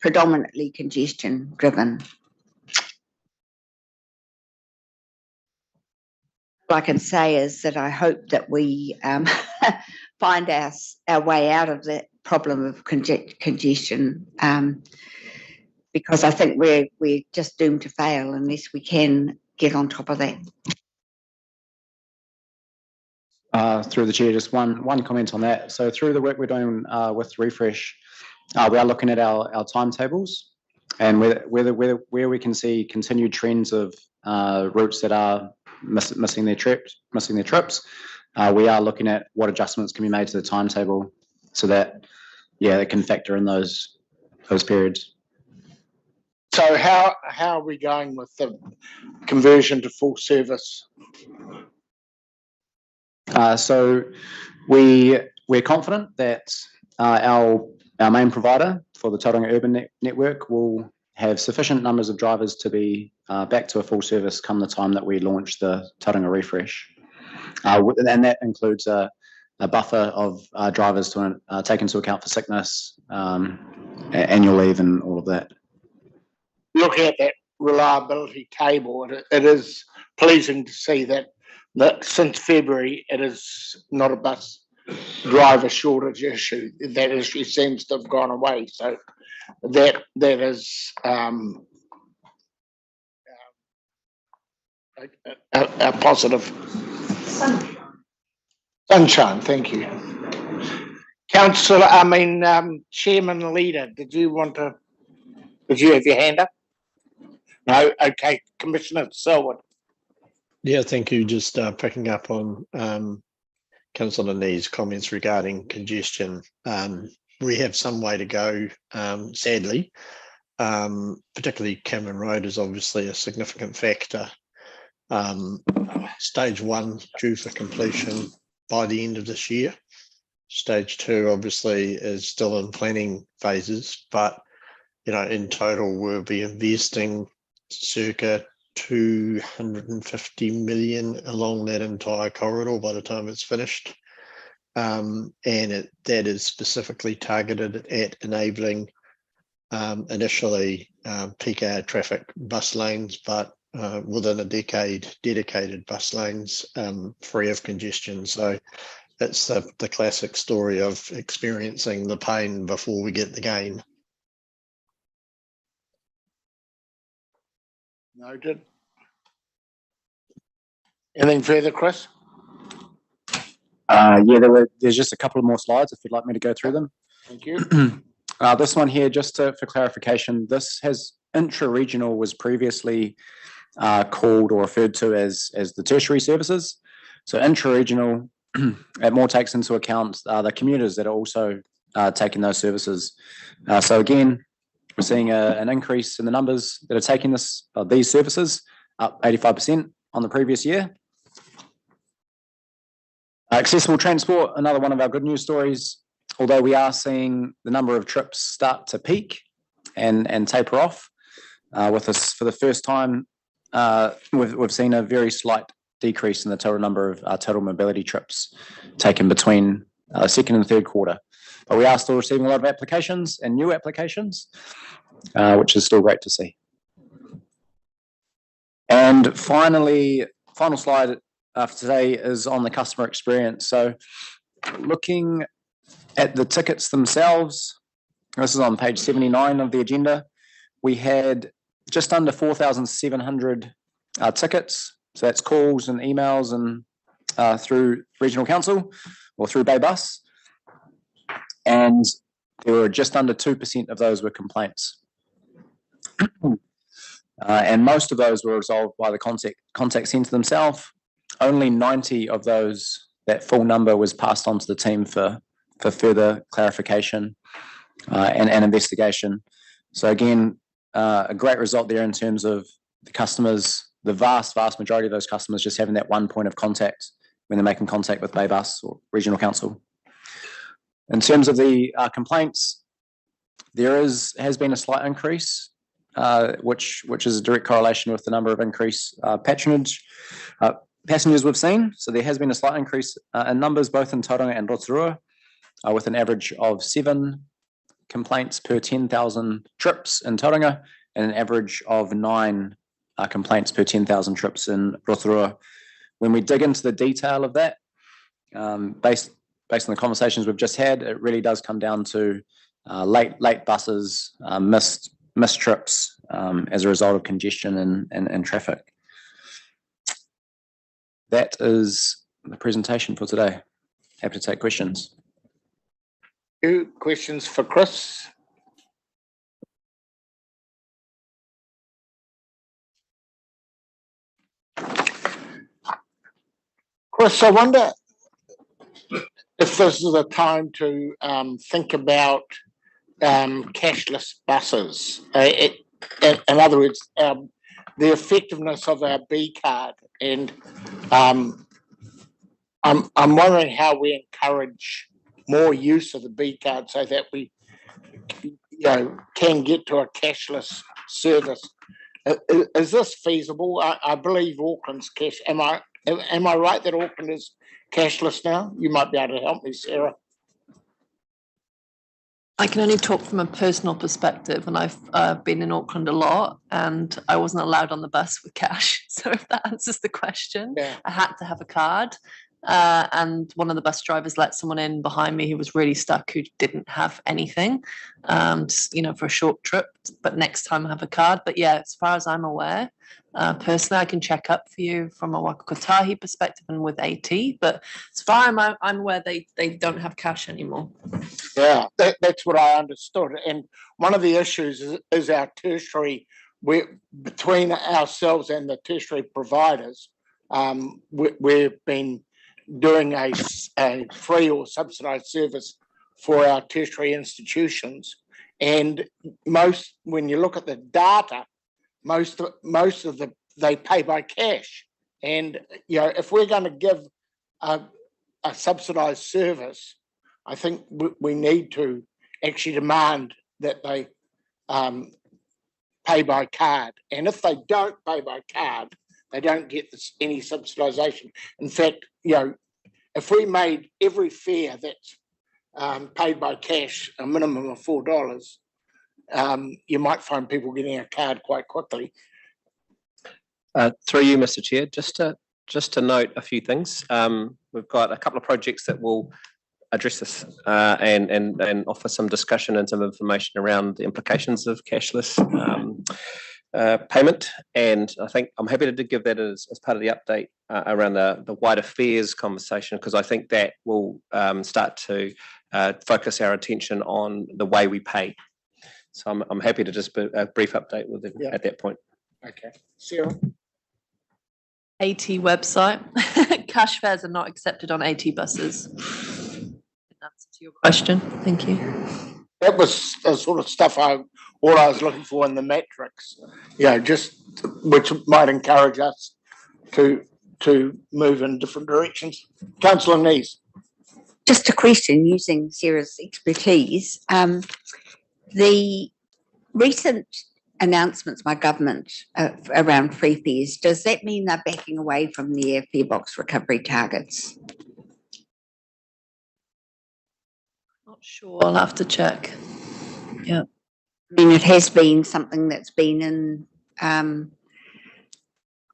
predominantly congestion driven. All I can say is that I hope that we find our way out of that problem of congestion, because I think we're just doomed to fail unless we can get on top of that. Through the chair, just one comment on that. So through the work we're doing with Refresh, we are looking at our timetables and where we can see continued trends of routes that are missing their trips. We are looking at what adjustments can be made to the timetable so that it can factor in those periods. So how are we going with the conversion to full service? So we're confident that our main provider for the Tauranga Urban Network will have sufficient numbers of drivers to be back to a full service come the time that we launch the Tauranga Refresh. And that includes a buffer of drivers to take into account for sickness, annual leave and all of that. Looking at that reliability table, it is pleasing to see that since February, it is not a bus driver shortage issue. That issue seems to have gone away. So that is a positive. Sunshine, thank you. Councillor, Chairman Leader, did you have your hand up? No, okay, Commissioner Selwood. Yeah, thank you. Just picking up on Councillor Nee's comments regarding congestion. We have some way to go, sadly. particularly Cameron Road is obviously a significant factor. Stage 1 due for completion by the end of this year. Stage 2 obviously is still in planning phases, but in total we'll be investing circa 250 million along that entire corridor by the time it's finished. And that is specifically targeted at enabling initially peak hour traffic bus lanes, but within a decade, dedicated bus lanes free of congestion. So it's the classic story of experiencing the pain before we get the gain. Noted. Anything further, Chris? There's just a couple more slides if you'd like me to go through them. Thank you. This one here, just for clarification, this intra-regional was previously called or referred to as the tertiary services. So intra-regional, it more takes into account the commuters that are also taking those services. So again, we're seeing an increase in the numbers that are taking these services, up 85% on the previous year. Accessible transport, another one of our good news stories. Although we are seeing the number of trips start to peak and taper off, with us for the first time, we've seen a very slight decrease in the total number of total mobility trips taken between second and third quarter. But we are still receiving a lot of applications and new applications, which is still great to see. And finally, final slide for today is on the customer experience. So looking at the tickets themselves, this is on page 79 of the agenda, we had just under 4,700 tickets. So that's calls and emails and through Regional Council or through Bay Bus. And there were just under 2% of those were complaints. And most of those were resolved by the contact centre themselves. Only 90 of those, that full number was passed on to the team for further clarification and investigation. So again, a great result there in terms of the customers, the vast majority of those customers just having that one point of contact when they're making contact with Bay Bus or Regional Council. In terms of the complaints, there has been a slight increase, which is a direct correlation with the number of increased patronage passengers we've seen. So there has been a slight increase in numbers both in Tauranga and Rotorua, with an average of 7 complaints per 10,000 trips in Tauranga and an average of 9 complaints per 10,000 trips in Rotorua. When we dig into the detail of that, based on the conversations we've just had, it really does come down to late buses, missed trips as a result of congestion and traffic. That is the presentation for today. Happy to take questions. Questions for Chris? Chris, I wonder if this is a time to think about cashless buses. In other words, the effectiveness of our B card, and I'm wondering how we encourage more use of the B card so that we can get to a cashless service. Is this feasible? I believe Auckland's cash. Am I right that Auckland is cashless now? You might be able to help me, Sarah. I can only talk from a personal perspective, and I've been in Auckland a lot, and I wasn't allowed on the bus with cash. So if that answers the question, yeah. I had to have a card. And one of the bus drivers let someone in behind me who was really stuck, who didn't have anything, for a short trip. But next time I have a card. But yeah, as far as I'm aware, personally, I can check up for you from a Waka Kotahi perspective and with AT. But as far as I'm aware, they don't have cash anymore. Yeah, that's what I understood. And one of the issues is our tertiary. Between ourselves and the tertiary providers, we've been doing a free or subsidised service for our tertiary institutions, And when you look at the data, most of they pay by cash. And, if we're going to give a subsidised service, I think we need to actually demand that they pay by card. And if they don't pay by card, they don't get any subsidisation. In fact, if we made every fare that's paid by cash a minimum of $4, you might find people getting a card quite quickly. Through you, Mr. Chair, just to note a few things. We've got a couple of projects that will address this and offer some discussion and some information around the implications of cashless payment. And I think I'm happy to give that as part of the update around the wider fares conversation, because I think that will start to focus our attention on the way we pay. So I'm happy to just put a brief update with it at that point. Okay. Sarah? AT website. Cash fares are not accepted on AT buses. Answer to your question. Thank you. That was the sort of stuff I was looking for in the matrix. Just which might encourage us to move in different directions. Councillor Nees. Just a question using Sarah's expertise. The recent announcements by government around free fares, does that mean they're backing away from their fare box recovery targets? Not sure. I'll have to check. Yeah. I mean, it has been something that's been in, I'm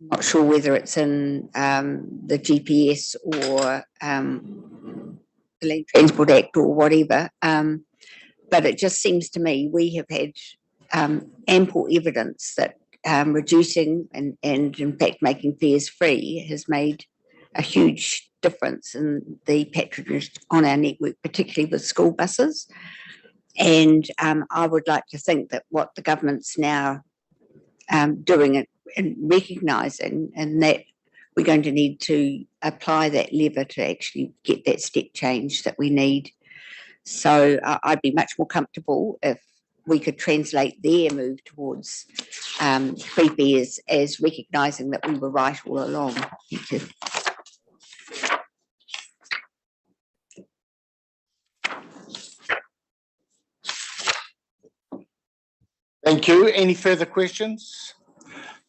not sure whether it's in the GPS or the Land Transport Act or whatever, but it just seems to me we have had ample evidence that reducing and in fact making fares free has made a huge difference in the patronage on our network, particularly with school buses. And I would like to think that what the government's now doing and recognising, and that we're going to need to apply that lever to actually get that step change that we need. So I'd be much more comfortable if we could translate their move towards free fares as recognising that we were right all along. Thank you. Thank you. Any further questions?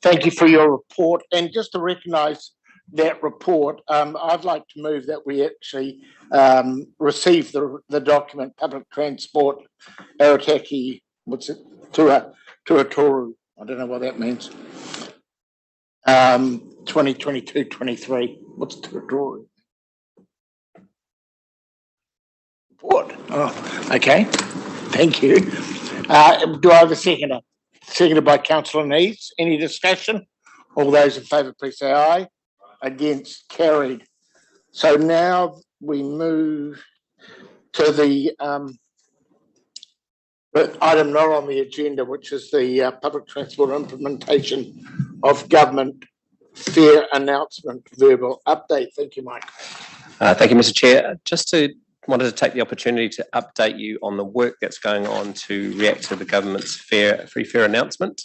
Thank you for your report. And just to recognise that report, I'd like to move that we actually receive the document, Public Transport Arataki, Tuatoru, I don't know what that means, 2022-23. What's Tuatoru? Report. Oh, okay. Thank you. Do I have a seconder? Seconded by Councillor Nees. Any discussion? All those in favour, please say aye. Against, carried. So now we move to the item not on the agenda, which is the public transport implementation of government fare announcement verbal update. Thank you, Mike. Thank you, Mr. Chair. Wanted to take the opportunity to update you on the work that's going on to react to the government's free fare announcement.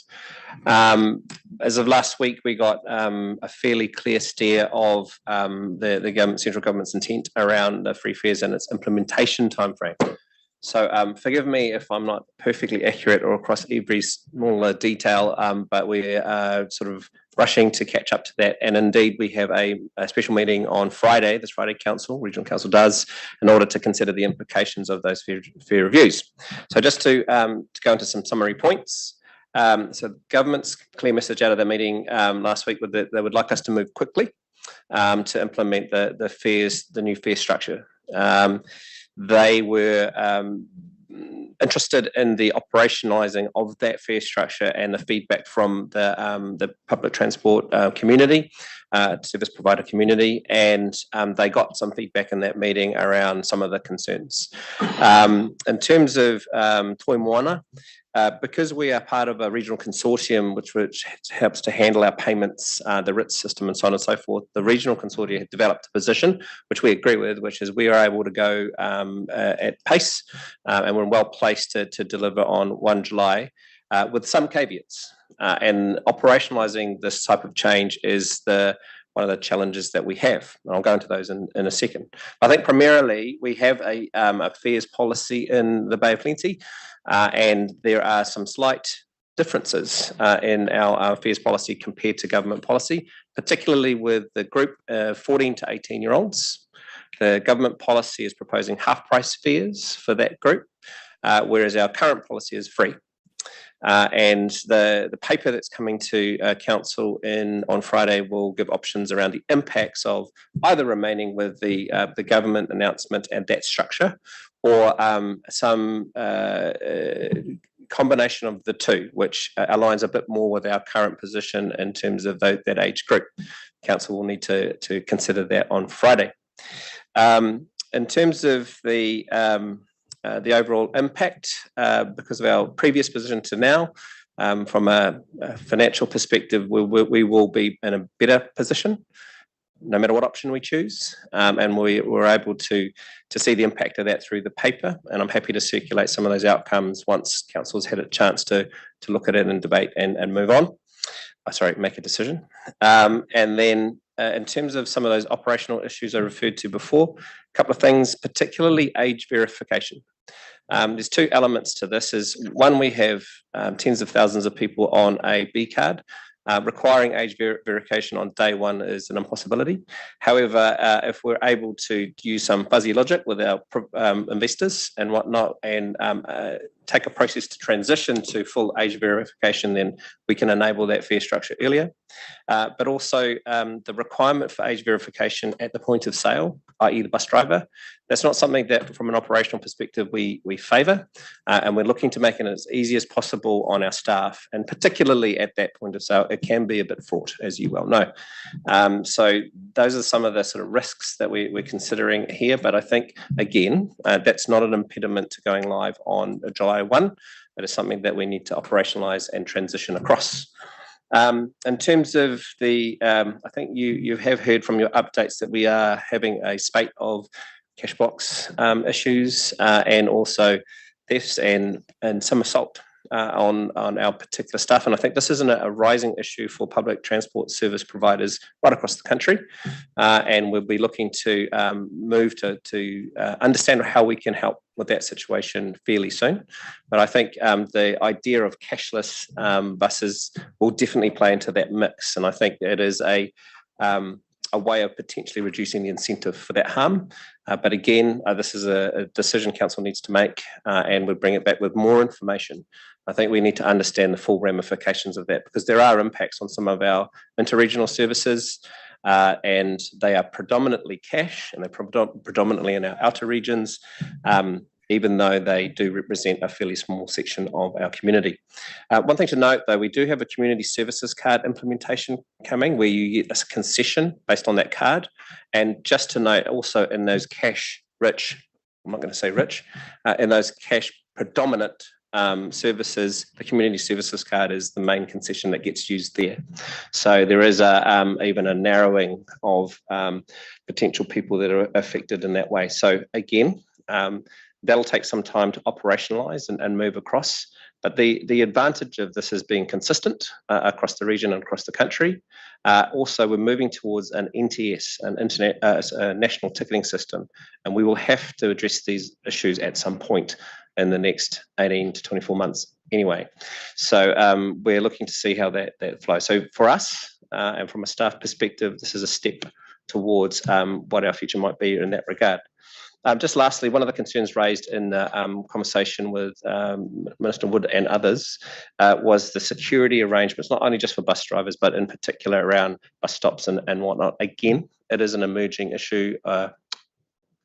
As of last week, we got a fairly clear steer of the central government's intent around the free fares and its implementation timeframe. So forgive me if I'm not perfectly accurate or across every smaller detail, but we're sort of rushing to catch up to that. And indeed, we have a special meeting on Friday, this Friday Regional Council does, in order to consider the implications of those fare reviews. So just to go into some summary points. So government's clear message out of the meeting last week was that they would like us to move quickly to implement the new fare structure. They were interested in the operationalising of that fare structure and the feedback from the public transport community, service provider community, and they got some feedback in that meeting around some of the concerns. In terms of Toi Moana, because we are part of a regional consortium which helps to handle our payments, the RITS system and so on and so forth, the regional consortium had developed a position which we agree with, which is we are able to go at pace and we're well placed place to deliver on 1 July, with some caveats. And operationalising this type of change is one of the challenges that we have. And I'll go into those in a second. I think primarily we have a fares policy in the Bay of Plenty, and there are some slight differences in our fares policy compared to government policy, particularly with the group 14 to 18-year-olds. The government policy is proposing half-price fares for that group, whereas our current policy is free. And the paper that's coming to council on Friday will give options around the impacts of either remaining with the government announcement and that structure, or some combination of the two, which aligns a bit more with our current position in terms of that age group. Council will need to consider that on Friday. In terms of the overall impact, because of our previous position to now, from a financial perspective, we will be in a better position, no matter what option we choose, and we're able to see the impact of that through the paper. And I'm happy to circulate some of those outcomes once council's had a chance to look at it and debate and move on. Make a decision. And then in terms of some of those operational issues I referred to before, a couple of things, particularly age verification. There's two elements to this. One, we have tens of thousands of people on a B card. Requiring age verification on day one is an impossibility. However, if we're able to use some fuzzy logic with our investors and whatnot, and take a process to transition to full age verification, then we can enable that fare structure earlier. But also the requirement for age verification at the point of sale, i.e. the bus driver, that's not something that from an operational perspective we favour, and we're looking to make it as easy as possible on our staff, and particularly at that point of sale, it can be a bit fraught, as you well know. So those are some of the sort of risks that we're considering here, but I think, again, that's not an impediment to going live on July 1. It is something that we need to operationalise and transition across. In terms of I think you have heard from your updates that we are having a spate of cash box issues, and also thefts and some assault on our particular staff. And I think this isn't a rising issue for public transport service providers right across the country. And we'll be looking to move to understand how we can help with that situation fairly soon. But I think the idea of cashless buses will definitely play into that mix. And I think it is a way of potentially reducing the incentive for that harm. But again, this is a decision council needs to make, and we'll bring it back with more information. I think we need to understand the full ramifications of that, because there are impacts on some of our interregional services, and they are predominantly cash, and they're predominantly in our outer regions, even though they do represent a fairly small section of our community. One thing to note, though, we do have a community services card implementation coming, where you get a concession based on that card. And just to note, also in those cash-rich, I'm not going to say rich, in those cash-predominant services, the community services card is the main concession that gets used there. So there is even a narrowing of potential people that are affected in that way. So again, that'll take some time to operationalise and move across. But the advantage of this is being consistent across the region and across the country. Also, we're moving towards an NTS, a national ticketing system, and we will have to address these issues at some point in the next 18 to 24 months anyway. So we're looking to see how that flows. So for us, and from a staff perspective, this is a step towards what our future might be in that regard. Just lastly, one of the concerns raised in the conversation with Minister Wood and others was the security arrangements, not only just for bus drivers, but in particular around bus stops and whatnot. Again, it is an emerging issue,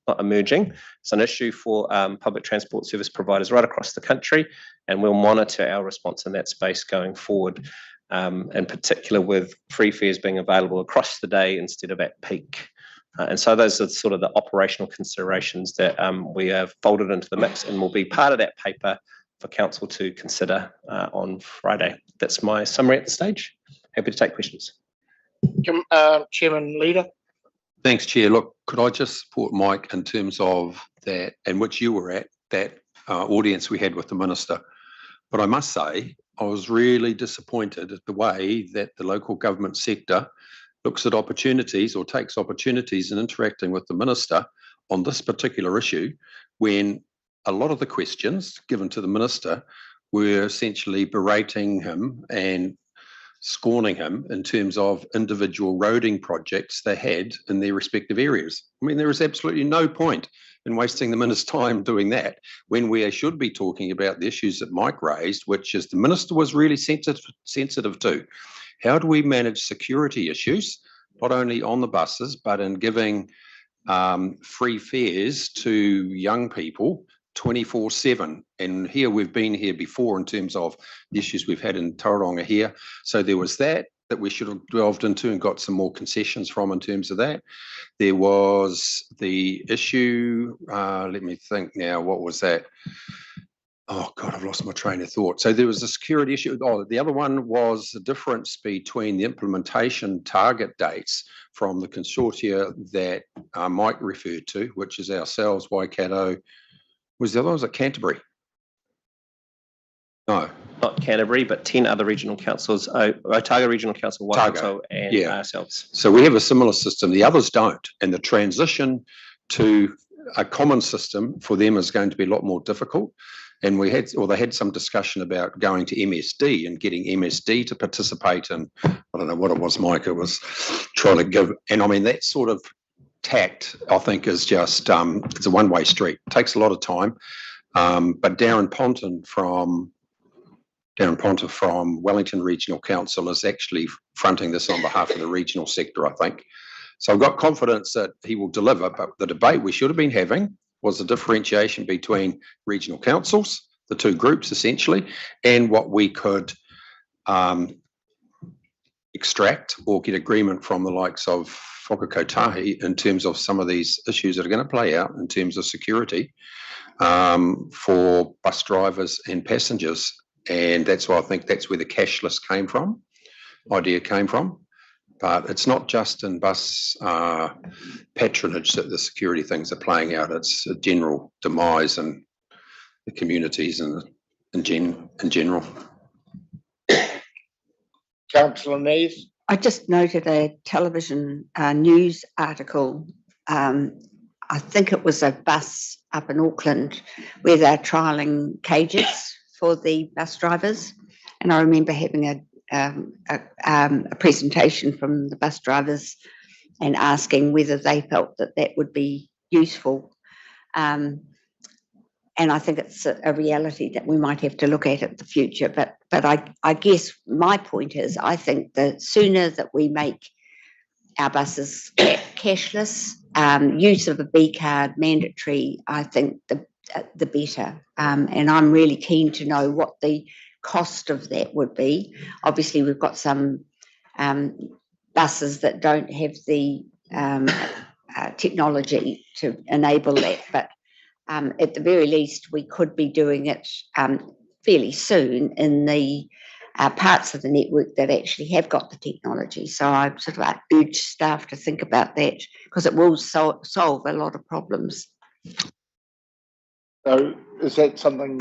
not emerging, it's an issue for public transport service providers right across the country, and we'll monitor our response in that space going forward, in particular with free fares being available across the day instead of at peak. And so those are sort of the operational considerations that we have folded into the mix and will be part of that paper for council to consider on Friday. That's my summary at this stage. Happy to take questions. Chairman Leader. Thanks, Chair. Look, could I just support Mike in terms of that, and which you were at, that audience we had with the minister. But I must say, I was really disappointed at the way that the local government sector looks at opportunities or takes opportunities in interacting with the minister on this particular issue, when a lot of the questions given to the minister were essentially berating him and scorning him in terms of individual roading projects they had in their respective areas. I mean, there is absolutely no point in wasting the minister's time doing that when we should be talking about the issues that Mike raised, which is the minister was really sensitive to. How do we manage security issues, not only on the buses, but in giving free fares to young people 24/7. And here we've been here before in terms of the issues we've had in Tauranga here. So there was that we should have delved into and got some more concessions from in terms of that. There was the issue, let me think now, what was that? Oh God, I've lost my train of thought. So there was a security issue. Oh, the other one was the difference between the implementation target dates from the consortia that Mike referred to, which is ourselves, Waikato. Was the other one, was it Canterbury? No. Not Canterbury, but 10 other regional councils, Otago Regional Council, Waikato, and ourselves. So we have a similar system. The others don't. And the transition to a common system for them is going to be a lot more difficult. And they had some discussion about going to MSD and getting MSD to participate in, I don't know what it was, Mike, it was trying to give, and I mean, that sort of tact, I think, is just, it's a one-way street. It takes a lot of time. But Darren Ponton from Wellington Regional Council is actually fronting this on behalf of the regional sector, I think. So I've got confidence that he will deliver, but the debate we should have been having was the differentiation between regional councils, the two groups essentially, and what we could extract or get agreement from the likes of Whakakotahi in terms of some of these issues that are going to play out in terms of security for bus drivers and passengers. And that's why I think that's where the cashless idea came from. But it's not just in bus patronage that the security things are playing out. It's a general demise in the communities and in general. Councillor Neave. I just noted a television news article. I think it was a bus up in Auckland where they're trialling cages for the bus drivers. And I remember having a presentation from the bus drivers and asking whether they felt that that would be useful. And I think it's a reality that we might have to look at in the future. But I guess my point is, I think the sooner that we make our buses cashless, use of a B card mandatory, I think the better. And I'm really keen to know what the cost of that would be. Obviously, we've got some buses that don't have the technology to enable that, but at the very least, we could be doing it fairly soon in the parts of the network that actually have got the technology. So I sort of urge staff to think about that because it will solve a lot of problems. So is that something?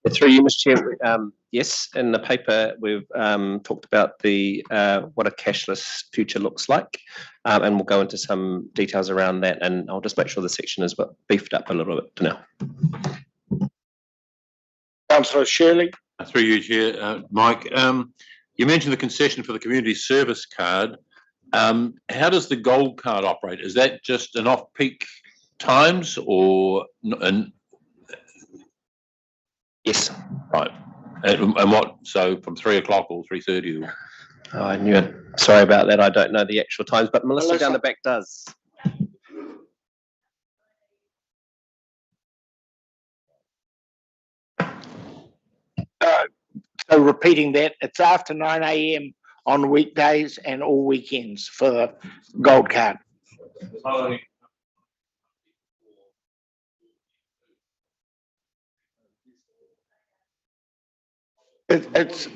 Through you, Mr. Chair, yes, in the paper we've talked about the what a cashless future looks like, and we'll go into some details around that, and I'll just make sure the section is beefed up a little bit now. Councillor Shirley. Through you, Chair, Mike, you mentioned the concession for the community service card. How does the gold card operate? Is that just an off-peak times or Yes. Right. And what, so from 3 o'clock or 3:30? Oh, I knew it. Sorry about that. I don't know the actual times, but Melissa down the back does. So repeating that, it's after 9 a.m. on weekdays and all weekends for the gold card. It's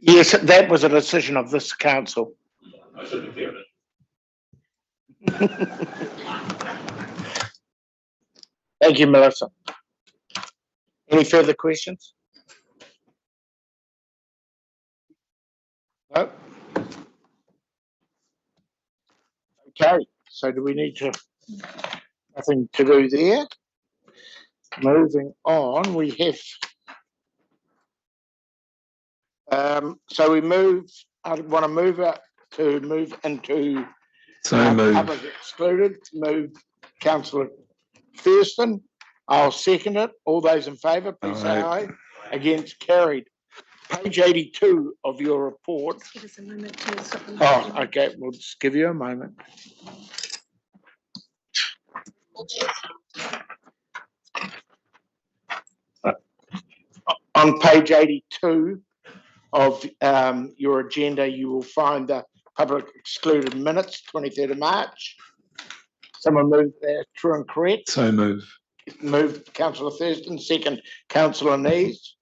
yes, that was a decision of this council. Thank you, Melissa. Any further questions? No? Okay, so do we need to, nothing to do there? Moving on, we have, so we move, I want to move into public excluded, move Councillor Thurston. I'll second it. All those in favour, please say aye. Against, carried. Page 82 of your report. Give us a moment to stop. Oh, okay, we'll just give you a moment. On page 82 of your agenda, you will find the public excluded minutes, 23rd of March. Someone move that true and correct. So move. Moved Councillor Thurston, second Councillor Nees.